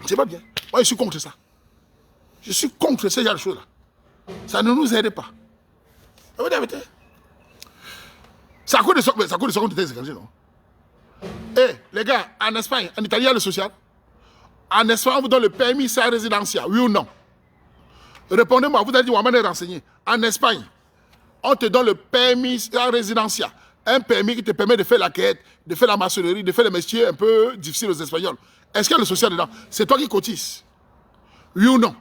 C'est pas bien. Moi, je suis contre ça. Je suis contre ce genre de choses-là. Ça ne nous aide pas. Ça coûte de secondes de tes non? Eh, les gars, en Espagne, en Italie, il y a le social. En Espagne, on vous donne le permis sans résidentiel, oui ou non? Répondez-moi, vous avez dit, on m'a renseigné. En Espagne, on te donne le permis sans résidentiel. Un permis qui te permet de faire la quête, de faire la maçonnerie, de faire les métiers un peu difficiles aux Espagnols. Est-ce qu'il y a le social dedans? C'est toi qui cotises. Oui ou non?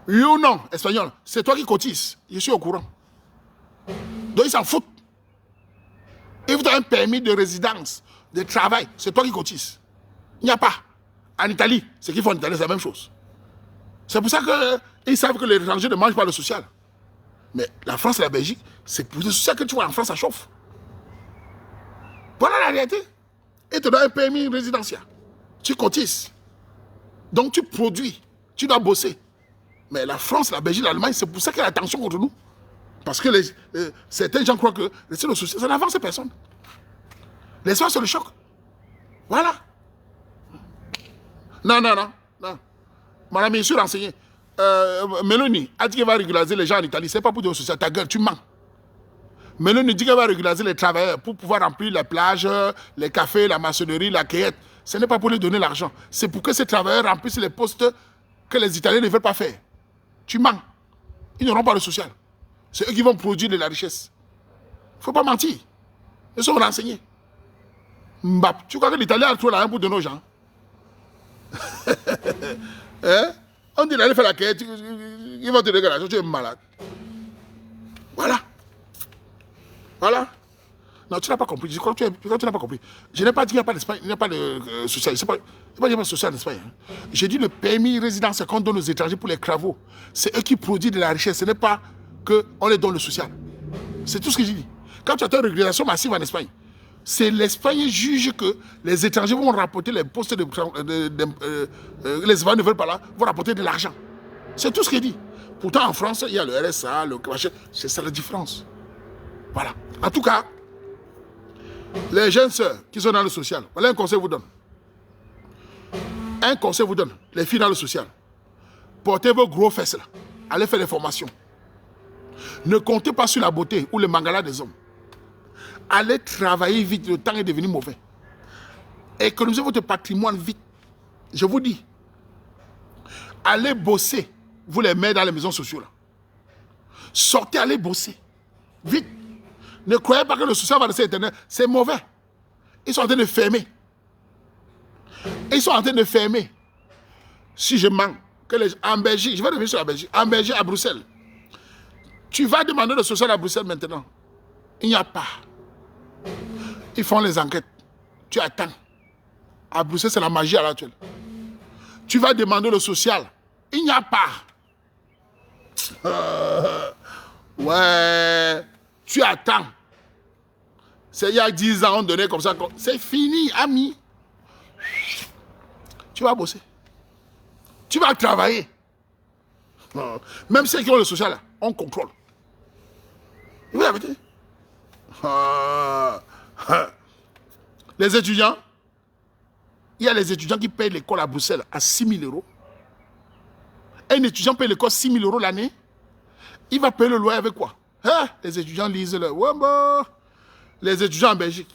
Oui ou non, Espagnol? C'est toi qui cotises. Je suis au courant. Donc ils s'en foutent. Ils vous donnent un permis de résidence, de travail. C'est toi qui cotises. Il n'y a pas. En Italie, ce qu'ils font en Italie, c'est la même chose. C'est pour ça qu'ils savent que les étrangers ne mangent pas le social. Mais la France et la Belgique, c'est pour le social que tu vois en France, ça chauffe. Voilà la réalité. Ils te donnent un permis résidentiel. Tu cotises. Donc tu produis. Tu dois bosser. Mais la France, la Belgique, l'Allemagne, c'est pour ça qu'il y a la tension contre nous. Parce que certains gens croient que le social, ça n'avance personne. Les soins, c'est le choc. Voilà. Non. Madame, je suis renseigné. Meloni a dit qu'elle va régulariser les gens en Italie. Ce n'est pas pour dire au social. Ta gueule, tu mens. Meloni dit qu'elle va régulariser les travailleurs pour pouvoir remplir les plages, les cafés, la maçonnerie, la cueillette. Ce n'est pas pour leur donner l'argent. C'est pour que ces travailleurs remplissent les postes que les Italiens ne veulent pas faire. Tu mens. Ils n'auront pas le social. C'est eux qui vont produire de la richesse. Il ne faut pas mentir. Ils sont renseignés. Mbap, tu crois que l'Italien a trouvé l'argent pour donner aux gens? Hein? On dit d'aller faire la quête, ils vont te dégager, tu es malade. Voilà. Non, tu n'as pas compris. Je crois que tu n'as pas compris. Je n'ai pas dit qu'il n'y a pas d'Espagne, il n'y a pas de social. Je n'ai pas dit qu'il n'y a pas de social en Espagne. Hein. J'ai dit le permis résidence qu'on donne aux étrangers pour les travaux. C'est eux qui produisent de la richesse. Ce n'est pas qu'on les donne le social. C'est tout ce que j'ai dit. Quand tu as une régulation massive en Espagne, c'est l'Espagne juge que les étrangers vont rapporter les postes les Espagnols ne veulent pas là, vont rapporter de l'argent. C'est tout ce qu'il dit. Pourtant, en France, il y a le RSA, le machin. C'est ça la différence. Voilà. En tout cas, les jeunes sœurs qui sont dans le social, voilà un conseil vous donne. Un conseil vous donne. Les filles dans le social. Portez vos gros fesses là. Allez faire des formations. Ne comptez pas sur la beauté ou le mangala des hommes. Allez travailler vite. Le temps est devenu mauvais. Économisez votre patrimoine vite. Je vous dis. Allez bosser. Vous les mettez dans les maisons sociales. Là. Sortez, allez bosser. Vite. Ne croyez pas que le social va rester éternel. C'est mauvais. Ils sont en train de fermer. Ils sont en train de fermer. Si je mens, en Belgique, je vais revenir sur la Belgique. En Belgique, à Bruxelles. Tu vas demander le social à Bruxelles maintenant. Il n'y a pas. Ils font les enquêtes. Tu attends. À Bruxelles, c'est la magie à l'heure actuelle. Tu vas demander le social. Il n'y a pas. Ouais. Tu attends. C'est il y a 10 ans, on donnait comme ça. C'est fini, ami. Tu vas bosser. Tu vas travailler. Même ceux qui ont le social, là, on contrôle. Vous avez dit? Les étudiants, il y a les étudiants qui payent l'école à Bruxelles à 6 000 €. Un étudiant paye l'école 6 000 € l'année. Il va payer le loyer avec quoi? Hein? Les étudiants lisent le Wamba. Les étudiants en Belgique.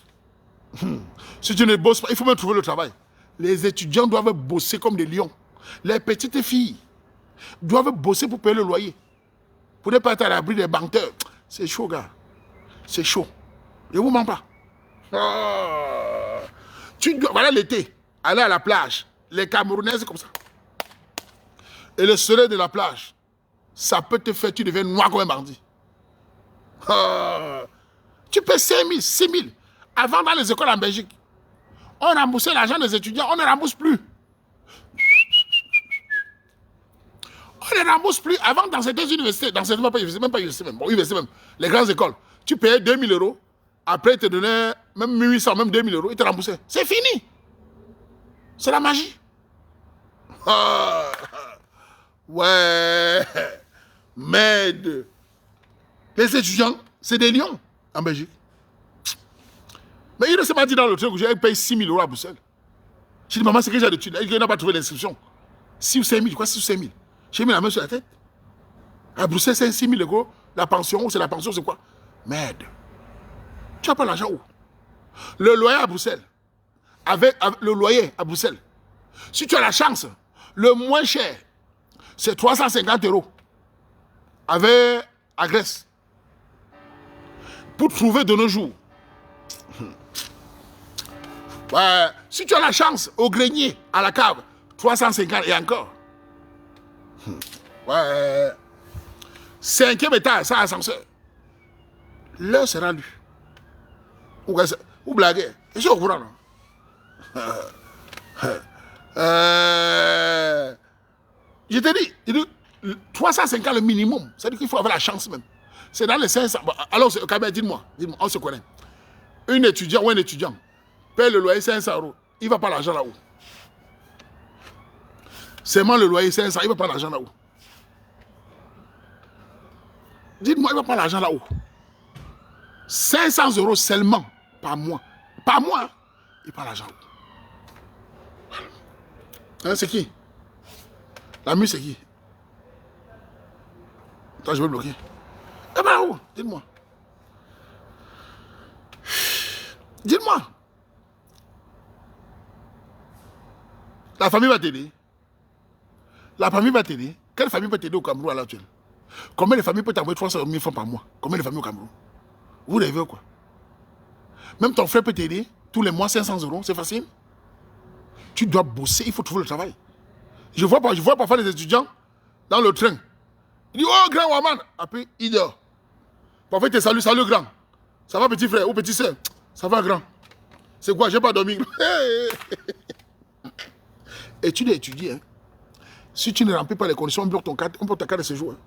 Si tu ne bosses pas, il faut même trouver le travail. Les étudiants doivent bosser comme des lions. Les petites filles doivent bosser pour payer le loyer. Pour ne pas être à l'abri des banqueurs. C'est chaud, gars. C'est chaud. Je ne vous mens pas. Voilà l'été. Aller à la plage. Les Camerounaises comme ça. Et le soleil de la plage, ça peut te faire, tu deviens noir comme un bandit. Tu payes 5 000, 6 000. Avant, dans les écoles en Belgique, on remboursait l'argent des étudiants, on ne rembourse plus. On ne rembourse plus. Avant, dans certaines universités, dans certaines universités, même pas universités, même, bon, universités même, les grandes écoles, tu payais 2 000 €, après ils te donnaient même 1 800, même 2 000 €, ils te remboursaient. C'est fini. C'est la magie. Ouais. Merde. Les étudiants, c'est des lions en Belgique. Mais il ne s'est pas dit dans le truc où j'ai payé 6 000 € à Bruxelles. J'ai dit, maman, c'est que j'ai d'études. Il n'a pas trouvé l'inscription. 6 ou 5 000, quoi, 6 ou 5 000. J'ai mis la main sur la tête. À Bruxelles, c'est 6 000 €. La pension, c'est quoi? Merde. Tu n'as pas l'argent où? Le loyer à Bruxelles. Avec le loyer à Bruxelles. Si tu as la chance, le moins cher, c'est 350 €. Avec à Grèce. Pour trouver de nos jours. Ouais, si tu as la chance, au grenier, à la cave, 350 et encore. Ouais. 5e étage, ça ascenseur. L'heure sera lue. Ou blaguez. Je suis au courant. Je te dis, 350 le minimum. C'est-à-dire qu'il faut avoir la chance même. C'est dans les 500. Bon, alors, dis-moi, on se connaît. Un étudiant ou un étudiant paye le loyer 500 €. Il ne va pas l'argent là-haut. Seulement le loyer 500, il ne va pas l'argent là-haut. Dites-moi, il ne va pas l'argent là-haut. 500 € seulement par mois. Par mois, il ne va pas l'argent là-haut. Hein, c'est qui? La mue, c'est qui? Attends, je vais bloquer. Eh ben où? Dites-moi. Dites-moi. La famille va t'aider. La famille va t'aider. Quelle famille peut t'aider au Cameroun à l'heure actuelle? Combien de familles peut t'envoyer 300 000 francs par mois? Combien de familles au Cameroun? Vous rêvez quoi? Même ton frère peut t'aider tous les mois 500 €, c'est facile. Tu dois bosser, il faut trouver le travail. Je vois parfois les étudiants dans le train. Il dit, oh grand Waman. Après, il dort. Parfois, il te salue, salut grand. Ça va petit frère ou petit soeur? Ça va grand. C'est quoi? J'ai pas dormi. Étudier. Hein. Si tu ne remplis pas les conditions, on bloque ta carte de séjour. Hein.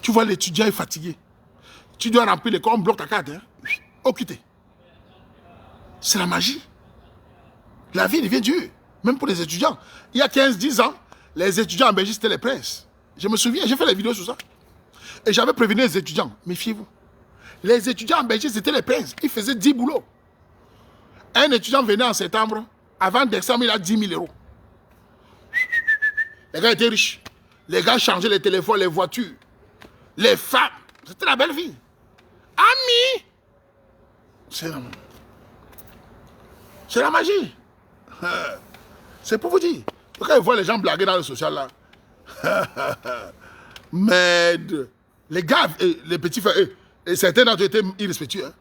Tu vois, l'étudiant est fatigué. Tu dois remplir les comptes, on bloque ta carte. Hein. Occupé. C'est la magie. La vie devient dure. Même pour les étudiants. Il y a 15-10 ans, les étudiants en Belgique, c'était les princes. Je me souviens, j'ai fait les vidéos sur ça. Et j'avais prévenu les étudiants. Méfiez-vous. Les étudiants en Belgique, c'était les princes. Ils faisaient 10 boulots. Un étudiant venait en septembre. Avant décembre, il a 10 000 euros. Les gars étaient riches. Les gars changeaient les téléphones, les voitures. Les femmes. C'était la belle vie. Amis. C'est la magie. C'est pour vous dire. Quand ils voient les gens blaguer dans le social là. Mais les gars, les petits frères, et certains d'entre eux étaient irrespectueux. Hein.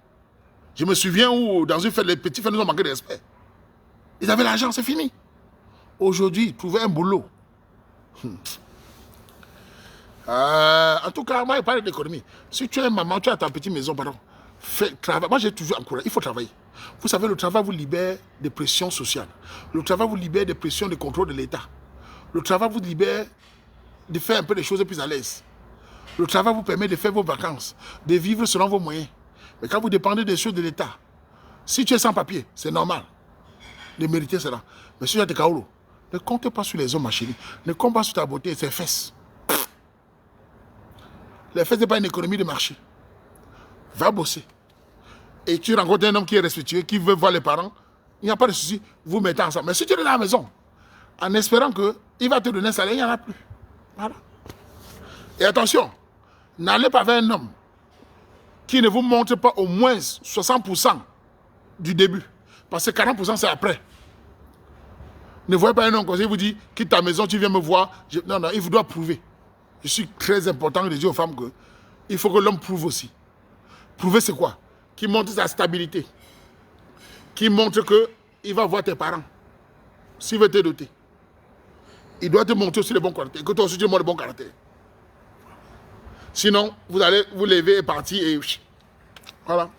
Je me souviens où dans une fête, les petits frères nous ont manqué de respect. Ils avaient l'argent, c'est fini. Aujourd'hui, trouver un boulot. En tout cas, moi, je parle d'économie. Si tu es maman, tu as ta petite maison, pardon. Fais travail. Moi, j'ai toujours encouragé. Il faut travailler. Vous savez, le travail vous libère des pressions sociales. Le travail vous libère des pressions de contrôle de l'État. Le travail vous libère de faire un peu des choses plus à l'aise. Le travail vous permet de faire vos vacances, de vivre selon vos moyens. Mais quand vous dépendez des choses de l'État, si tu es sans papier, c'est normal de mériter cela. Mais si tu as des kaolo, ne compte pas sur les hommes machinés. Ne compte pas sur ta beauté et ses fesses. Les fesses, ce n'est pas une économie de marché. Va bosser. Et tu rencontres un homme qui est respectueux, qui veut voir les parents, il n'y a pas de souci, vous mettez ensemble. Mais si tu es dans la maison, en espérant qu'il va te donner un salaire, il n'y en a plus. Voilà. Et attention, n'allez pas vers un homme qui ne vous montre pas au moins 60% du début. Parce que 40% c'est après. Ne voyez pas un homme comme ça, il vous dit, quitte ta maison, tu viens me voir. Non, non, il vous doit prouver. Je suis très important de dire aux femmes qu'il faut que l'homme prouve aussi. Prouver c'est quoi? Qui montre sa stabilité. Qui montre qu'il va voir tes parents. S'il veut te doter. Il doit te montrer aussi le bon caractère. Que toi aussi tu montres le bon caractère. Sinon, vous allez vous lever et partir et... Voilà.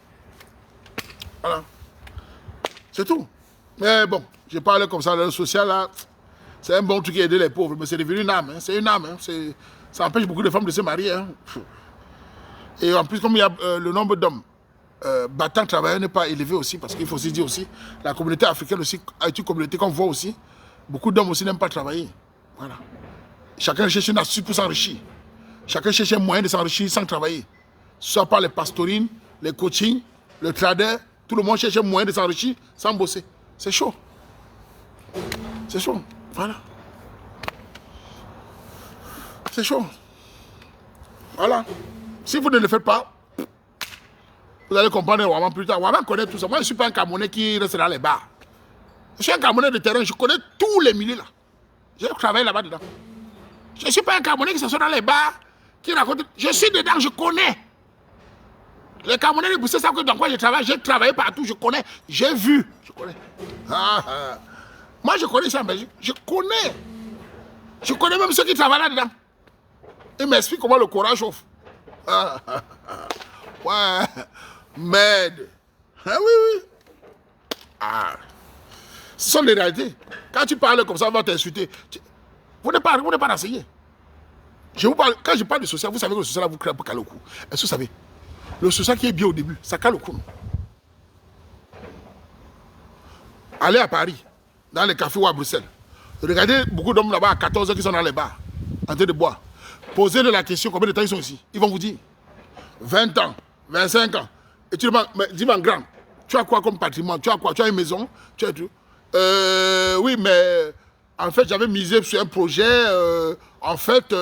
Voilà. C'est tout. Mais bon, je parle comme ça, le social là, c'est un bon truc qui aide les pauvres, mais c'est devenu une âme. Hein. C'est une âme. Hein. Ça empêche beaucoup de femmes de se marier. Hein. Et en plus, comme il y a le nombre d'hommes battants travailleurs n'est pas élevé aussi, parce qu'il faut aussi dire aussi, la communauté africaine aussi est une communauté qu'on voit aussi. Beaucoup d'hommes aussi n'aiment pas travailler. Voilà. Chacun cherche une astuce pour s'enrichir. Chacun cherche un moyen de s'enrichir sans travailler. Soit par les pastorines, les coachings, le trader, tout le monde cherche un moyen de s'enrichir sans bosser. C'est chaud. C'est chaud. Voilà. C'est chaud. Voilà. Si vous ne le faites pas, vous allez comprendre Waman plus tard. Waman connaît tout ça. Moi, je ne suis pas un Camerounais qui reste dans les bars. Je suis un Camerounais de terrain. Je connais tous les milieux là. Je travaille là-bas dedans. Je ne suis pas un Camerounais qui s'assoit dans les bars, qui raconte. Je suis dedans, je connais. Les Camerounais de Boussé savent que dans quoi je travaille. J'ai travaillé partout, je connais. J'ai vu. Je connais. Moi, je connais ça en Belgique. Je connais. Je connais même ceux qui travaillent là-dedans. Ils m'expliquent comment le courage chauffe. Ouais. Merde. Ah oui, oui. Ce sont les réalités. Quand tu parles comme ça, on va t'insulter. Vous n'êtes pas renseigné. Quand je parle de social, vous savez que le social vous crée pour caler le cou. Est-ce que vous savez? Le social qui est bien au début, ça cale le cou. Non? Allez à Paris, dans les cafés ou à Bruxelles. Regardez beaucoup d'hommes là-bas à 14 ans qui sont dans les bars, en train de boire. Posez-leur la question, combien de temps ils sont ici? Ils vont vous dire 20 ans, 25 ans. Et tu demandes, dis-moi grand, tu as quoi comme patrimoine? Tu as quoi? Tu as une maison? Tu as tout? Oui, mais en fait, j'avais misé sur un projet. En fait,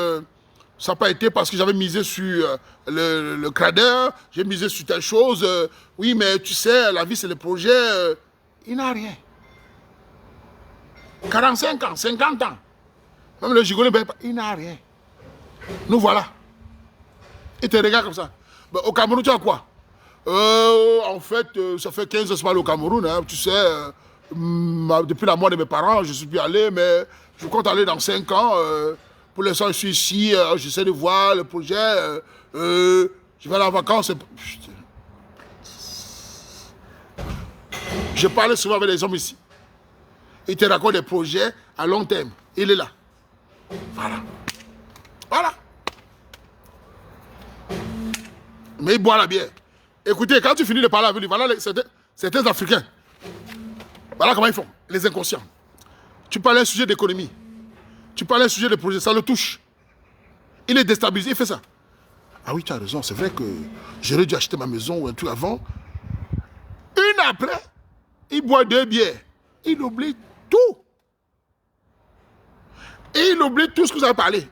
ça n'a pas été parce que j'avais misé sur le cradeur. J'ai misé sur telle chose. Oui, mais tu sais, la vie, c'est le projet. Il n'a rien. 45 ans, 50 ans. Même le gigot ne paye pas. Il n'a rien. Nous voilà. Il te regarde comme ça. Ben, au Cameroun, tu as quoi? En fait, ça fait 15 ans que je parle au Cameroun. Hein, tu sais, depuis la mort de mes parents, je ne suis plus allé, mais je compte aller dans 5 ans. Pour l'instant, je suis ici. J'essaie de voir le projet. Je vais aller en vacances. Putain. Je parle souvent avec les hommes ici. Ils te racontent des projets à long terme. Il est là. Voilà. Voilà. Mais il boit la bière. Écoutez, quand tu finis de parler avec lui, voilà certains Africains. Voilà comment ils font, les inconscients. Tu parles un sujet d'économie. Tu parles un sujet de projet, ça le touche. Il est déstabilisé, il fait ça. Ah oui, tu as raison, c'est vrai que j'aurais dû acheter ma maison ou un truc avant. Une après, il boit 2 bières. Il oublie tout. Et il oublie tout ce que vous avez parlé.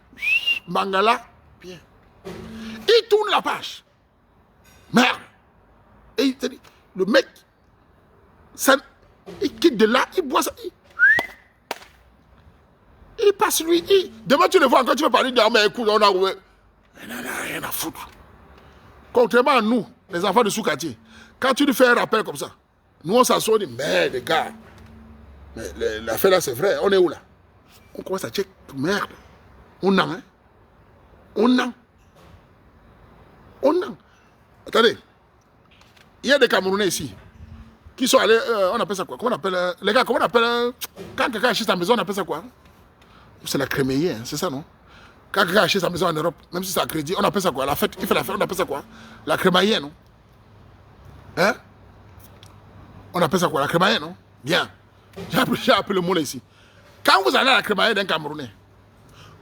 Mangala, bien. Il tourne la page. Merde. Et il te dit, le mec, ça, il quitte de là, il boit ça. Il passe lui. Demain, tu le vois encore, tu vas parler de mais écoute, on a rien à foutre. Contrairement à nous, les enfants de sous-quartier, quand tu lui fais un rappel comme ça, nous on s'assoit, on dit, mais les gars, l'affaire là c'est vrai, on est où là? On commence à checker, merde, on a, hein? On a. Attendez, il y a des Camerounais ici qui sont allés, on appelle ça quoi? Comment on appelle, les gars, comment on appelle, quand quelqu'un achète sa maison, on appelle ça quoi? C'est la crémeillée, hein, c'est ça non? Quand quelqu'un achète sa maison en Europe, même si c'est à crédit, on appelle ça quoi? La fête, il fait la fête, on appelle ça quoi? La crémaillère, non? Hein? On appelle ça quoi? La crémaillère, non? Bien. J'ai appelé le mot là ici. Quand vous allez à la crémaillère d'un Camerounais,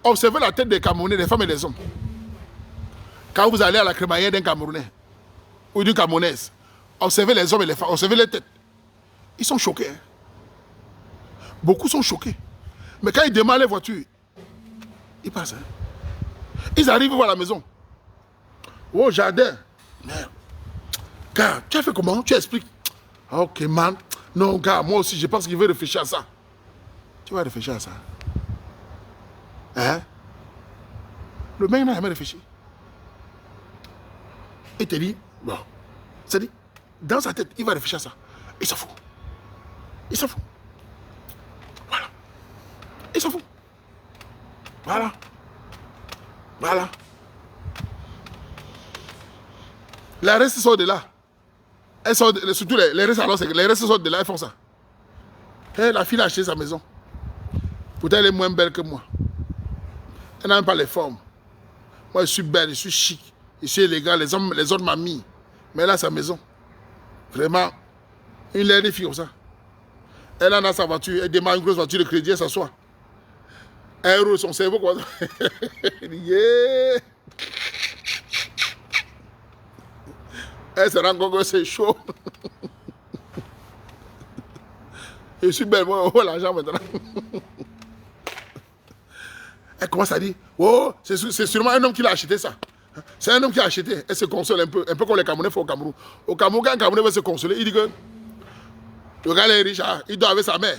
observez la tête des Camerounais, des femmes et des hommes. Quand vous allez à la crémaillère d'un Camerounais ou d'une Camerounaise, observez les hommes et les femmes, observez les têtes. Ils sont choqués. Hein? Beaucoup sont choqués. Mais quand ils démarrent les voitures, ils passent. Hein? Ils arrivent voir la maison. Oh, jardin. Merde. Gars, tu as fait comment? Tu expliques. Ok, man. Non, gars, moi aussi, je pense qu'il veut réfléchir à ça. Tu vas réfléchir à ça. Hein? Le mec n'a jamais réfléchi. Il te dit, bon. C'est-à-dire, dans sa tête, il va réfléchir à ça. Il s'en fout. Il s'en fout. Voilà. Il s'en fout. Voilà. Voilà. Les restes sortent de là. Elles sortent, surtout les restes, alors les restes sortent de là, elles font ça. Et la fille a acheté sa maison. Pourtant, elle est moins belle que moi. Elle n'a même pas les formes. Moi, je suis belle, je suis chic, je suis élégant, les autres m'ont mis. Mais elle a sa maison. Vraiment, une laide fille comme ça. Elle en a sa voiture, elle démarre une grosse voiture de crédit, elle s'assoit. Elle roule son cerveau comme ça. Yeah. Elle se rend compte que c'est chaud. Je suis belle, moi, oh, l'argent maintenant. Elle commence à dire, oh, c'est sûrement un homme qui l'a acheté ça. C'est un homme qui a acheté. Elle se console un peu comme les Camerounais font au Cameroun. Au Cameroun, quand un Camerounais veut se consoler, il dit que le gars est riche, hein, il dort avec sa mère.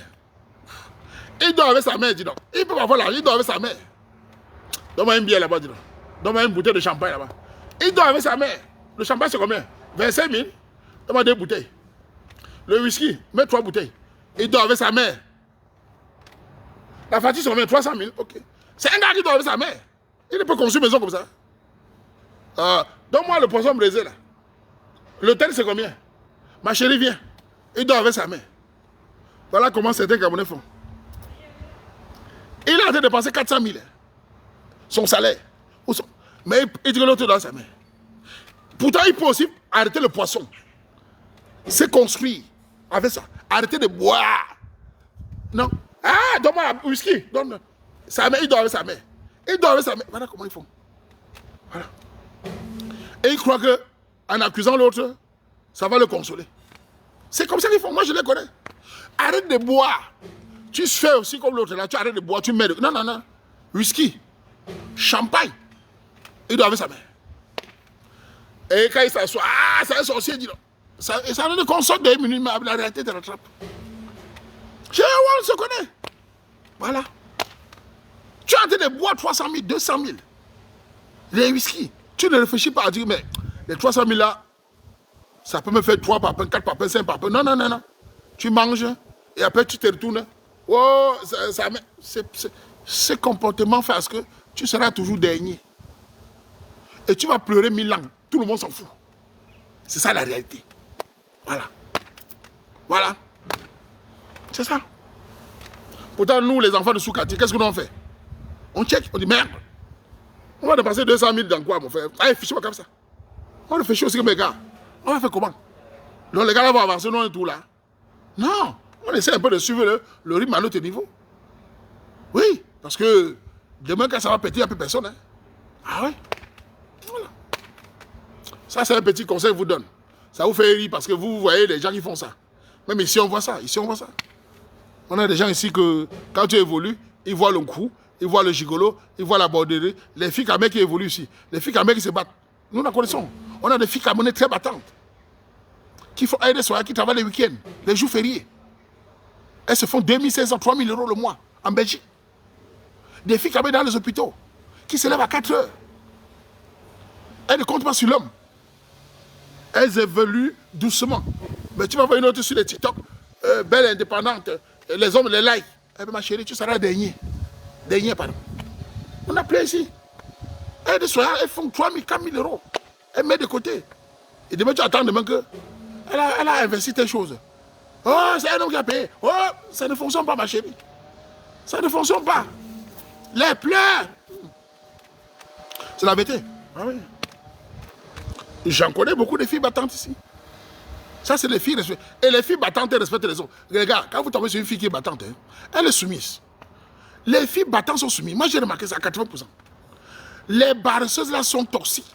Il dort avec sa mère, dis donc. Il ne peut pas avoir l'argent, il dort avec sa mère. Donne-moi une bière là-bas, dis donc. Donne-moi une bouteille de champagne là-bas. Il dort avec sa mère. Le champagne, c'est combien? 25 000. Donne-moi 2 bouteilles. Le whisky, mets 3 bouteilles. Il dort avec sa mère. La facture, c'est combien? 300 000. Ok. C'est un gars qui dort avec sa mère. Il ne peut construire une maison comme ça. Donne-moi le poisson braisé là. L'hôtel, c'est combien? Ma chérie, viens. Il dort avec sa mère. Voilà comment certains Camerounais font. Il a été dépensé 400 000. Son salaire. Mais il dit que l'autre dort avec sa mère. Pourtant, il peut aussi arrêter le poisson. C'est construit avec ça. Arrêter de boire. Non. Ah, donne-moi un whisky. Donne. Sa mère, il dort avec sa mère. Il dort avec sa mère. Voilà comment ils font. Voilà. Et ils croient qu'en accusant l'autre, ça va le consoler. C'est comme ça qu'ils font. Moi, je les connais. Arrête de boire. Tu fais aussi comme l'autre là. Tu arrêtes de boire, tu mets. Non, non, non. Whisky. Champagne. Il dort avec sa mère. Et quand il s'assoit, ah, c'est un sorcier, dis donc. Ça ne console des minutes, mais la réalité te rattrape. On se connaît. Voilà. Tu es en train de boire 300 000, 200 000. Les whisky. Tu ne réfléchis pas à dire, mais les 300 000 là, ça peut me faire 3 papins, 4 papins, 5 papins. Non, non, non, non. Tu manges et après tu te retournes. Oh, ce comportement fait à ce que tu seras toujours dernier. Et tu vas pleurer 1000 ans. Tout le monde s'en fout. C'est ça la réalité. Voilà. Voilà. C'est ça. Pourtant, nous, les enfants de sous-quartier, qu'est-ce que nous on fait? On check, on dit merde. On va dépenser 200 000 dans quoi, mon frère? Allez, fiche-moi comme ça. On réfléchit aussi comme les gars. On va faire comment? Donc les gars là vont avancer, non, et tout là. Non, on essaie un peu de suivre le rythme à notre niveau. Oui, parce que demain quand ça va péter, il n'y a plus personne. Hein. Ah ouais? Voilà. Ça, c'est un petit conseil que je vous donne. Ça vous fait rire parce que vous voyez les gens qui font ça. Même ici, on voit ça. Ici, on voit ça. On a des gens ici que, quand tu évolues, ils voient le coup, ils voient le gigolo, ils voient la borderie. Les filles camées qui évoluent ici. Les filles camées qui se battent. Nous, nous connaissons. On a des filles camées très battantes. Qui font aider soirées, qui travaillent les week-ends, les jours fériés. Elles se font 2500, 3000 euros le mois en Belgique. Des filles camées dans les hôpitaux, qui se lèvent à 4 heures. Elles ne comptent pas sur l'homme. Elles évoluent doucement. Mais tu vas voir une autre sur les TikTok, belle indépendante, les hommes les like. Eh bien ma chérie, tu seras dernier. Dernier, pardon. On a plein ici. Elles font 3 000, 4 000 euros. Elles mettent de côté. Et demain, tu attends demain que elle a investi telle chose. Oh, c'est un homme qui a payé. Oh, ça ne fonctionne pas, ma chérie. Ça ne fonctionne pas. Les pleurs. C'est la vérité. Ah oui. J'en connais beaucoup de filles battantes ici. Ça, c'est les filles respectées. Et les filles battantes respectent les autres. Les gars, quand vous tombez sur une fille qui est battante, hein, elle est soumise. Les filles battantes sont soumises. Moi, j'ai remarqué ça à 80%. Les barresseuses là sont toxiques.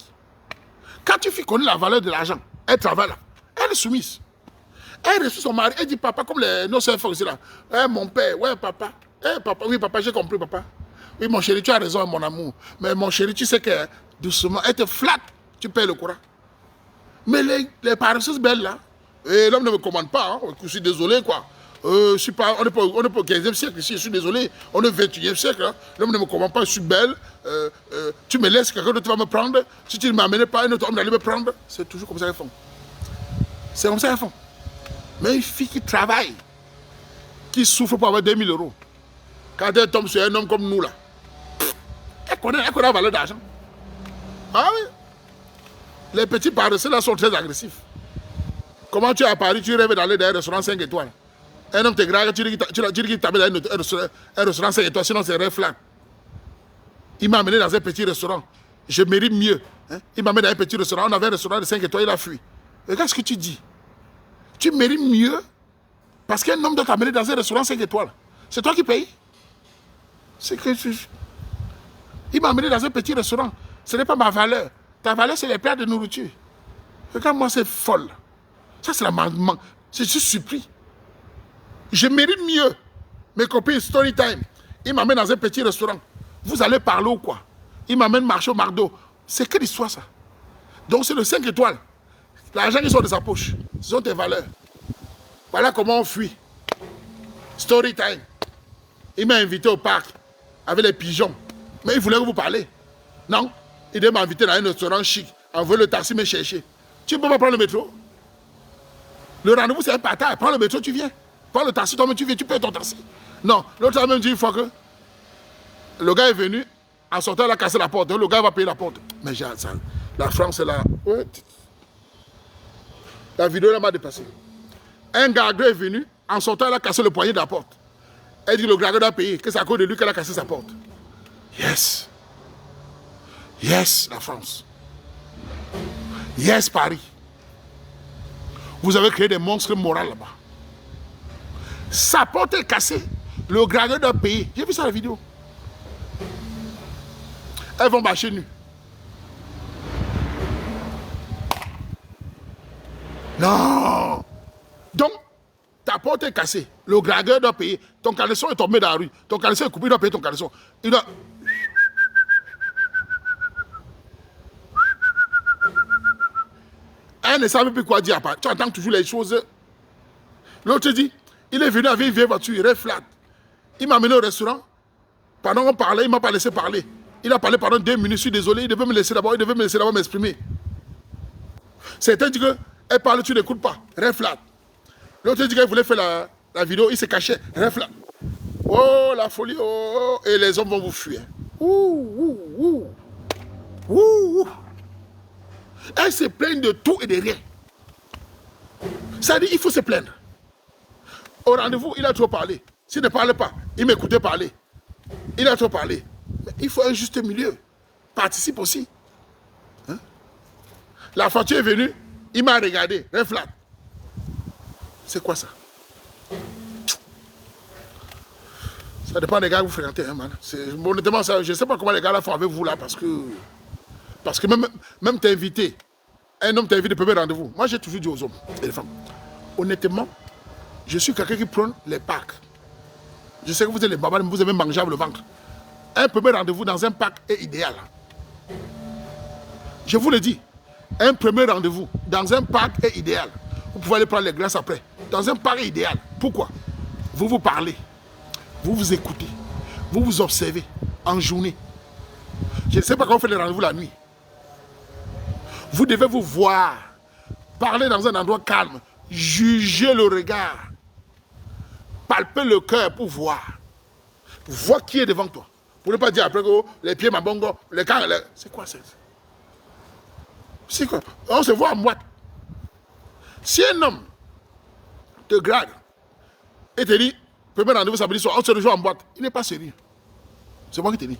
Quand une fille connaît la valeur de l'argent, elle travaille là. Elle est soumise. Elle reçoit son mari, elle dit papa, comme nos soeurs font ici là. Eh, mon père, ouais, papa. Eh, papa, oui, papa, j'ai compris, papa. Oui, mon chéri, tu as raison, mon amour. Mais mon chéri, tu sais que doucement, elle te flatte, tu payes le courant. Mais les paresseuses belles là, l'homme ne me commande pas, hein. Je suis désolé quoi. Je suis pas, on n'est pas au 15e siècle ici, je suis désolé. On est au 21e siècle. Hein. L'homme ne me commande pas, je suis belle. Tu me laisses, quelqu'un d'autre va me prendre. Si tu ne m'amènes pas, un autre homme d'aller me prendre. C'est toujours comme ça qu'ils font. C'est comme ça qu'ils font. Mais une fille qui travaille, qui souffre pour avoir 2000 euros, quand elle tombe sur un homme comme nous là, elle connaît la valeur d'argent. Ah oui. Les petits paresseux là sont très agressifs. Comment tu es à Paris, tu rêves d'aller dans un restaurant 5 étoiles. Un homme te drague, tu dis qu'il t'amène dans un restaurant 5 étoiles, sinon c'est rêve flac. Il m'a amené dans un petit restaurant. Je mérite mieux. Hein? Il m'a amené dans un petit restaurant. On avait un restaurant de 5 étoiles, il a fui. Regarde ce que tu dis. Tu mérites mieux parce qu'un homme doit t'amener dans un restaurant 5 étoiles. C'est toi qui payes. C'est que il m'a amené dans un petit restaurant. Ce n'est pas ma valeur. Ta valeur, c'est les plats de nourriture. Regarde, moi, c'est folle. Ça, c'est l'amendement. Je suis surpris. Je mérite mieux. Mes copines, story time. Il m'amène dans un petit restaurant. Vous allez parler ou quoi? Il m'amène marcher au McDo. C'est quelle histoire, ça? Donc, c'est le 5 étoiles. L'argent qui sort de sa poche. Ce sont tes valeurs. Voilà comment on fuit. Story time. Il m'a invité au parc avec les pigeons. Mais il voulait que vous parlez. Non? Il devait m'inviter dans un restaurant chic. Envoyer le taxi me chercher. Tu ne peux pas prendre le métro? Le rendez-vous, c'est un partage. Prends le métro, tu viens. Prends le taxi, toi-même, tu viens, tu payes ton taxi. Non, l'autre a même dit une fois que le gars est venu, en sortant, il a cassé la porte. Donc, le gars va payer la porte. Mais ça, la France est là. Ouais. La vidéo là m'a dépassé. Un gardien est venu, en sortant, il a cassé le poignet de la porte. Elle dit le gardien doit payer, que c'est à cause de lui qu'elle a cassé sa porte. Yes. Yes, la France. Yes, Paris. Vous avez créé des monstres moraux là-bas. Sa porte est cassée. Le gardien doit payer. J'ai vu ça dans la vidéo. Elles vont marcher nues. Non. Donc, ta porte est cassée. Le gardien doit payer. Ton caleçon est tombé dans la rue. Ton caleçon est coupé, il doit payer ton caleçon. Il doit... Elle ne savait plus quoi dire. Tu entends toujours les choses. L'autre dit, il est venu avec une vieille voiture, il est flat. Il m'a amené au restaurant. Pendant qu'on parlait, il ne m'a pas laissé parler. Il a parlé pendant 2 minutes, je suis désolé, il devait me laisser d'abord, m'exprimer. Certains disent qu'elle parle, tu n'écoutes pas, rêve flat. L'autre dit qu'il voulait faire la vidéo, il se cachait, rêve flat. Oh, la folie, oh, et les hommes vont vous fuir. Ouh, ouh, ouh. Ouh, ouh. Elle se plaigne de tout et de rien. Ça dit, il faut se plaindre. Au rendez-vous, il a trop parlé. S'il ne parle pas, il m'écoutait parler. Il a trop parlé. Mais il faut un juste milieu. Participe aussi. Hein? La voiture est venue, il m'a regardé, très flat. C'est quoi ça? Ça dépend des gars que vous fréquentez, hein, man. Honnêtement, ça, je ne sais pas comment les gars là font avec vous là, parce que même t'es invité, un homme t'invite au premier rendez-vous. Moi, j'ai toujours dit aux hommes et les femmes, honnêtement, je suis quelqu'un qui prône les parcs. Je sais que vous êtes les babas, vous aimez manger le ventre. Un premier rendez-vous dans un parc est idéal. Je vous le dis, un premier rendez-vous dans un parc est idéal. Vous pouvez aller prendre les glaces après. Dans un parc est idéal. Pourquoi? Vous vous parlez, vous vous écoutez, vous vous observez en journée. Je ne sais pas comment vous faites les rendez-vous la nuit. Vous devez vous voir, parler dans un endroit calme, juger le regard, palper le cœur pour voir. Vois qui est devant toi. Pour ne pas dire après que les pieds mabongo, les cannes, c'est quoi ça? C'est quoi? On se voit en boîte. Si un homme te grade et te dit, premier rendez-vous samedi soir, on se rejoint en boîte, il n'est pas sérieux. C'est moi qui te dis.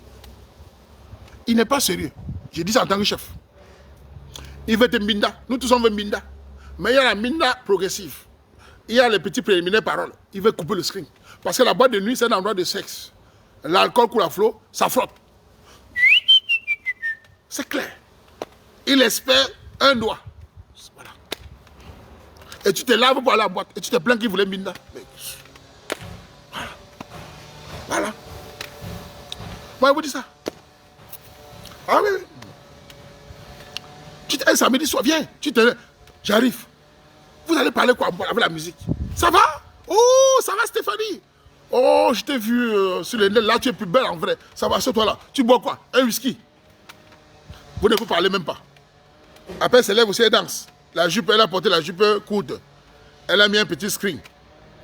Il n'est pas sérieux. Je dis ça en tant que chef. Il veut te minda. Nous tous on veut minda. Mais il y a la minda progressive. Il y a les petits préliminaires paroles. Il veut couper le screen. Parce que la boîte de nuit, c'est un endroit de sexe. L'alcool coule à flot, ça frotte. C'est clair. Il espère un doigt. Voilà. Et tu te laves pour aller à la boîte. Et tu te plains qu'il voulait minda. Mais... Voilà. Voilà. Moi, je vous dis ça. Ah oui, oui. Tu un samedi soir, viens. J'arrive. Vous allez parler quoi avec la musique? Ça va? Oh, ça va Stéphanie? Oh, je t'ai vu sur les net, là tu es plus belle en vrai. Ça va, c'est toi là. Tu bois quoi? Un whisky? Vous ne vous parlez même pas. Après, elle se lève aussi, elle danse. La jupe, elle a porté la jupe courte. Elle a mis un petit screen.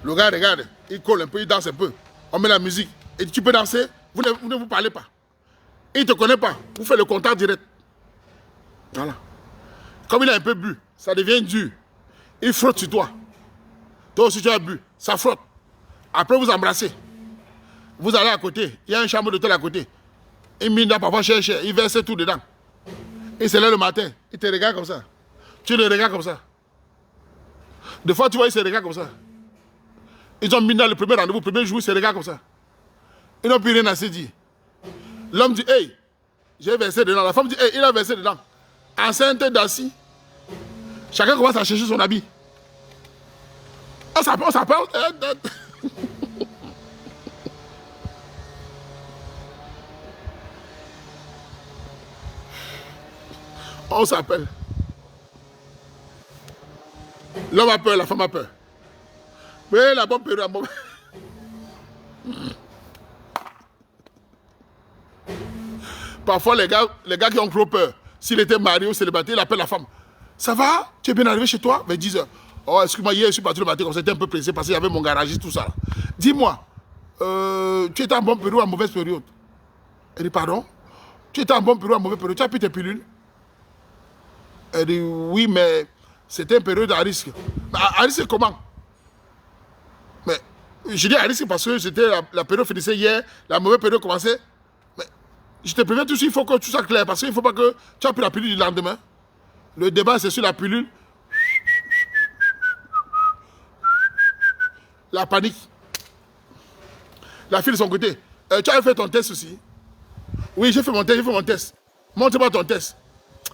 Le gars regarde, il colle un peu, il danse un peu. On met la musique. Et tu peux danser, vous ne vous parlez pas. Il ne te connaît pas. Vous faites le contact direct. Voilà. Comme il a un peu bu, ça devient dur. Il frotte sur toi. Toi aussi tu as bu, ça frotte. Après vous embrassez. Vous allez à côté, il y a une chambre d'hôtel à côté. Il mine là, parfois cher, il verse tout dedans. Il se lève le matin, il te regarde comme ça. Tu le regardes comme ça. Des fois tu vois, il se regarde comme ça. Ils ont mis dans le premier rendez-vous, le premier jour, il se regarde comme ça. Ils n'ont plus rien à se dire. L'homme dit, hey, j'ai versé dedans. La femme dit, hey, il a versé dedans. Enceinte d'assis. Chacun commence à chercher son habit. On s'appelle. On s'appelle. L'homme a peur, la femme a peur. Mais la bonne période, la bonne... Parfois, les gars qui ont trop peur, s'il était marié ou célibataire, il appelle la femme. Ça va? Tu es bien arrivé chez toi? Vers 10 h. Oh, excuse-moi, hier, je suis parti le matin, comme ça, j'étais un peu pressé parce qu'il y avait mon garagiste, tout ça. Dis-moi, tu étais en bonne période ou en mauvaise période? Elle dit, pardon? Tu étais en bonne période ou en mauvaise période? Tu as pris tes pilules? Elle dit, oui, mais c'était une période à risque. Mais à risque comment? Mais je dis à risque parce que c'était la période finissait hier, la mauvaise période commençait. Mais je te préviens tout de suite, il faut que tout soit clair parce qu'il ne faut pas que tu aies pris la pilule du lendemain. Le débat, c'est sur la pilule. La panique. La fille de son côté. Tu as fait ton test aussi? Oui, j'ai fait mon test, Montre-moi ton test.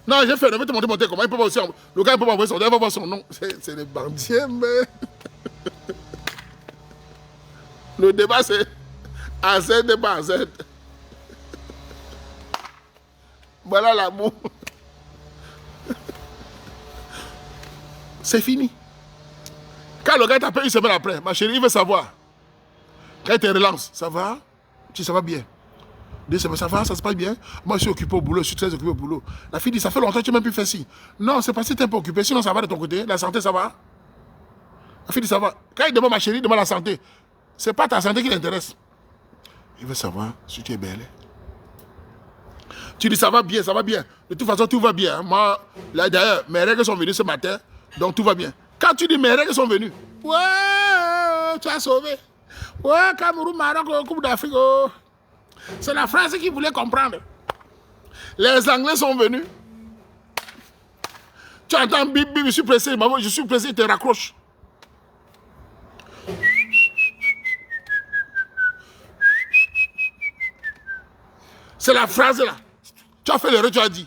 Non, j'ai fait, ne vais te montrer mon test. Comment il peut pas aussi. Le gars, il peut pas envoyer son test, il va voir son nom. C'est des bandiers, mais. Le débat, c'est AZ, débat AZ. Voilà l'amour. C'est fini. Quand le gars t'appelle une semaine après, ma chérie, il veut savoir. Quand il te relance, ça va? Ça va bien. 2 semaines, ça va, ça se passe bien. Moi, je suis occupé au boulot, je suis très occupé au boulot. La fille dit, ça fait longtemps que tu n'as même plus fait ci. Non, c'est parce que tu es un peu occupé, sinon ça va de ton côté. La santé, ça va? La fille dit, ça va. Quand il demande ma chérie, il demande la santé. C'est pas ta santé qui l'intéresse. Il veut savoir si tu es belle. Tu dis, ça va bien, ça va bien. De toute façon, tout va bien. Moi, là, d'ailleurs, mes règles sont venues ce matin, donc tout va bien. Quand tu dis mes règles sont venues, ouais, tu as sauvé. Ouais, Cameroun, Maroc, Coupe d'Afrique. Oh. C'est la France qui voulait comprendre. Les Anglais sont venus. Tu entends bip, bip, je suis pressé, maman, je suis pressé, il te raccroche. C'est la phrase là. Tu as fait l'erreur, tu as dit.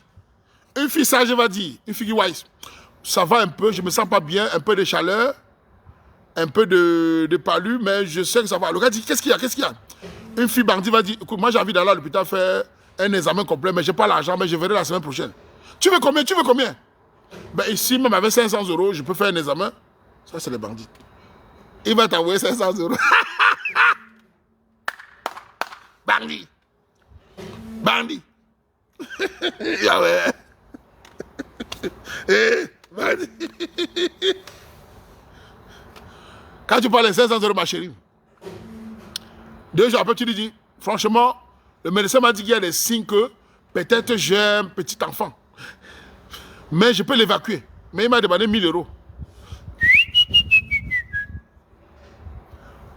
Une fille sage va dire, une fille wise, ça va un peu, je me sens pas bien, un peu de chaleur, un peu de palu, mais je sais que ça va. Le gars dit, qu'est-ce qu'il y a, qu'est-ce qu'il y a? Une fille bandit va dire, écoute, moi j'ai envie d'aller à l'hôpital faire un examen complet, mais j'ai pas l'argent, mais je verrai la semaine prochaine. Tu veux combien? Tu veux combien? Ben ici, même avec 500 €, je peux faire un examen. Ça, c'est les bandits. Il va t'envoyer 500 €. Bandit. Bandit. Ah ouais. Bandit. Quand tu parles de 500 €, ma chérie, 2 jours après, tu lui dis, franchement, le médecin m'a dit qu'il y a des signes que peut-être j'ai un petit enfant. Mais je peux l'évacuer. Mais il m'a demandé 1000 €.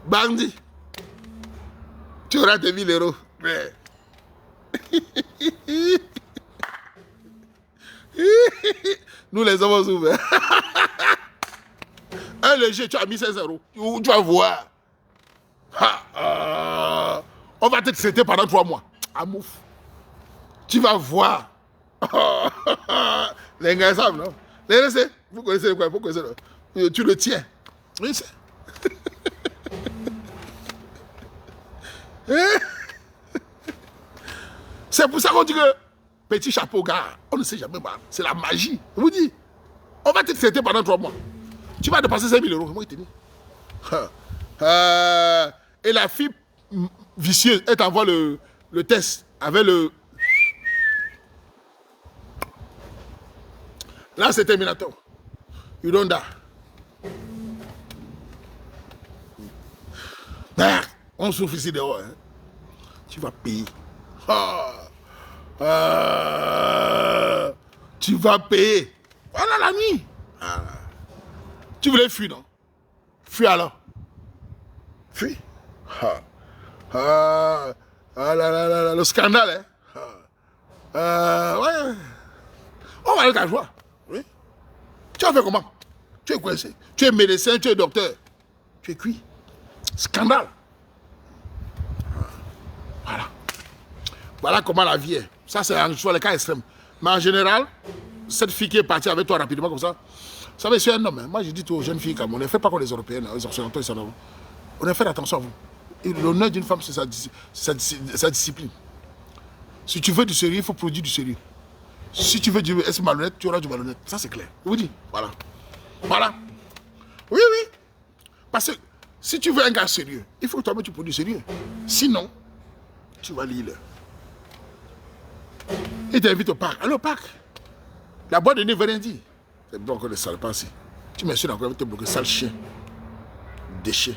Bandit. Tu auras tes 1000 €. Mais... Nous les avons ouverts. Un léger, tu as mis 16 €. Tu vas voir. On va te traiter pendant 3 mois. Amouf. Tu vas voir. Les gars savent, non? Vous connaissez quoi? Vous connaissez tu le tiens. Oui, c'est. C'est pour ça qu'on dit que petit chapeau, gars, on ne sait jamais. C'est la magie. Je vous dis, on va te traiter pendant 3 mois. Tu vas dépasser 5 000 €. Moi, il te dit. Et la fille vicieuse, elle t'envoie le test avec le. Là, c'est Terminator. You don't die. On souffre ici dehors. Hein. Tu vas payer. Tu vas payer. Voilà la nuit. Tu voulais fuir, non? Fuis alors. Fuis. Le scandale, hein? Ouais. On va aller ta joie. Oui. Tu as fait comment? Tu es coincé. Tu es médecin, tu es docteur. Tu es cuit. Scandale. Voilà. Voilà comment la vie est. Ça, c'est sur les cas extrêmes. Mais en général, cette fille qui est partie avec toi rapidement comme ça, vous savez, c'est un homme. Hein. Moi, je dis aux jeunes filles comme on ne fait pas comme les Européennes, les Occidentaux, on a fait attention à vous. L'honneur d'une femme, c'est sa discipline. Si tu veux du sérieux, il faut produire du sérieux. Si tu veux être malhonnête, tu auras du malhonnête. Ça, c'est clair. Je vous dis, voilà. Voilà. Oui, oui. Parce que si tu veux un gars sérieux, il faut que toi-même tu produis du sérieux. Sinon, tu vas lire. Il t'invite au parc. Allez au parc. La boîte de nez veut rien dire. C'est bon que le sale passe. Tu m'insultes encore avec tes bloqués, sale chien. Déchet.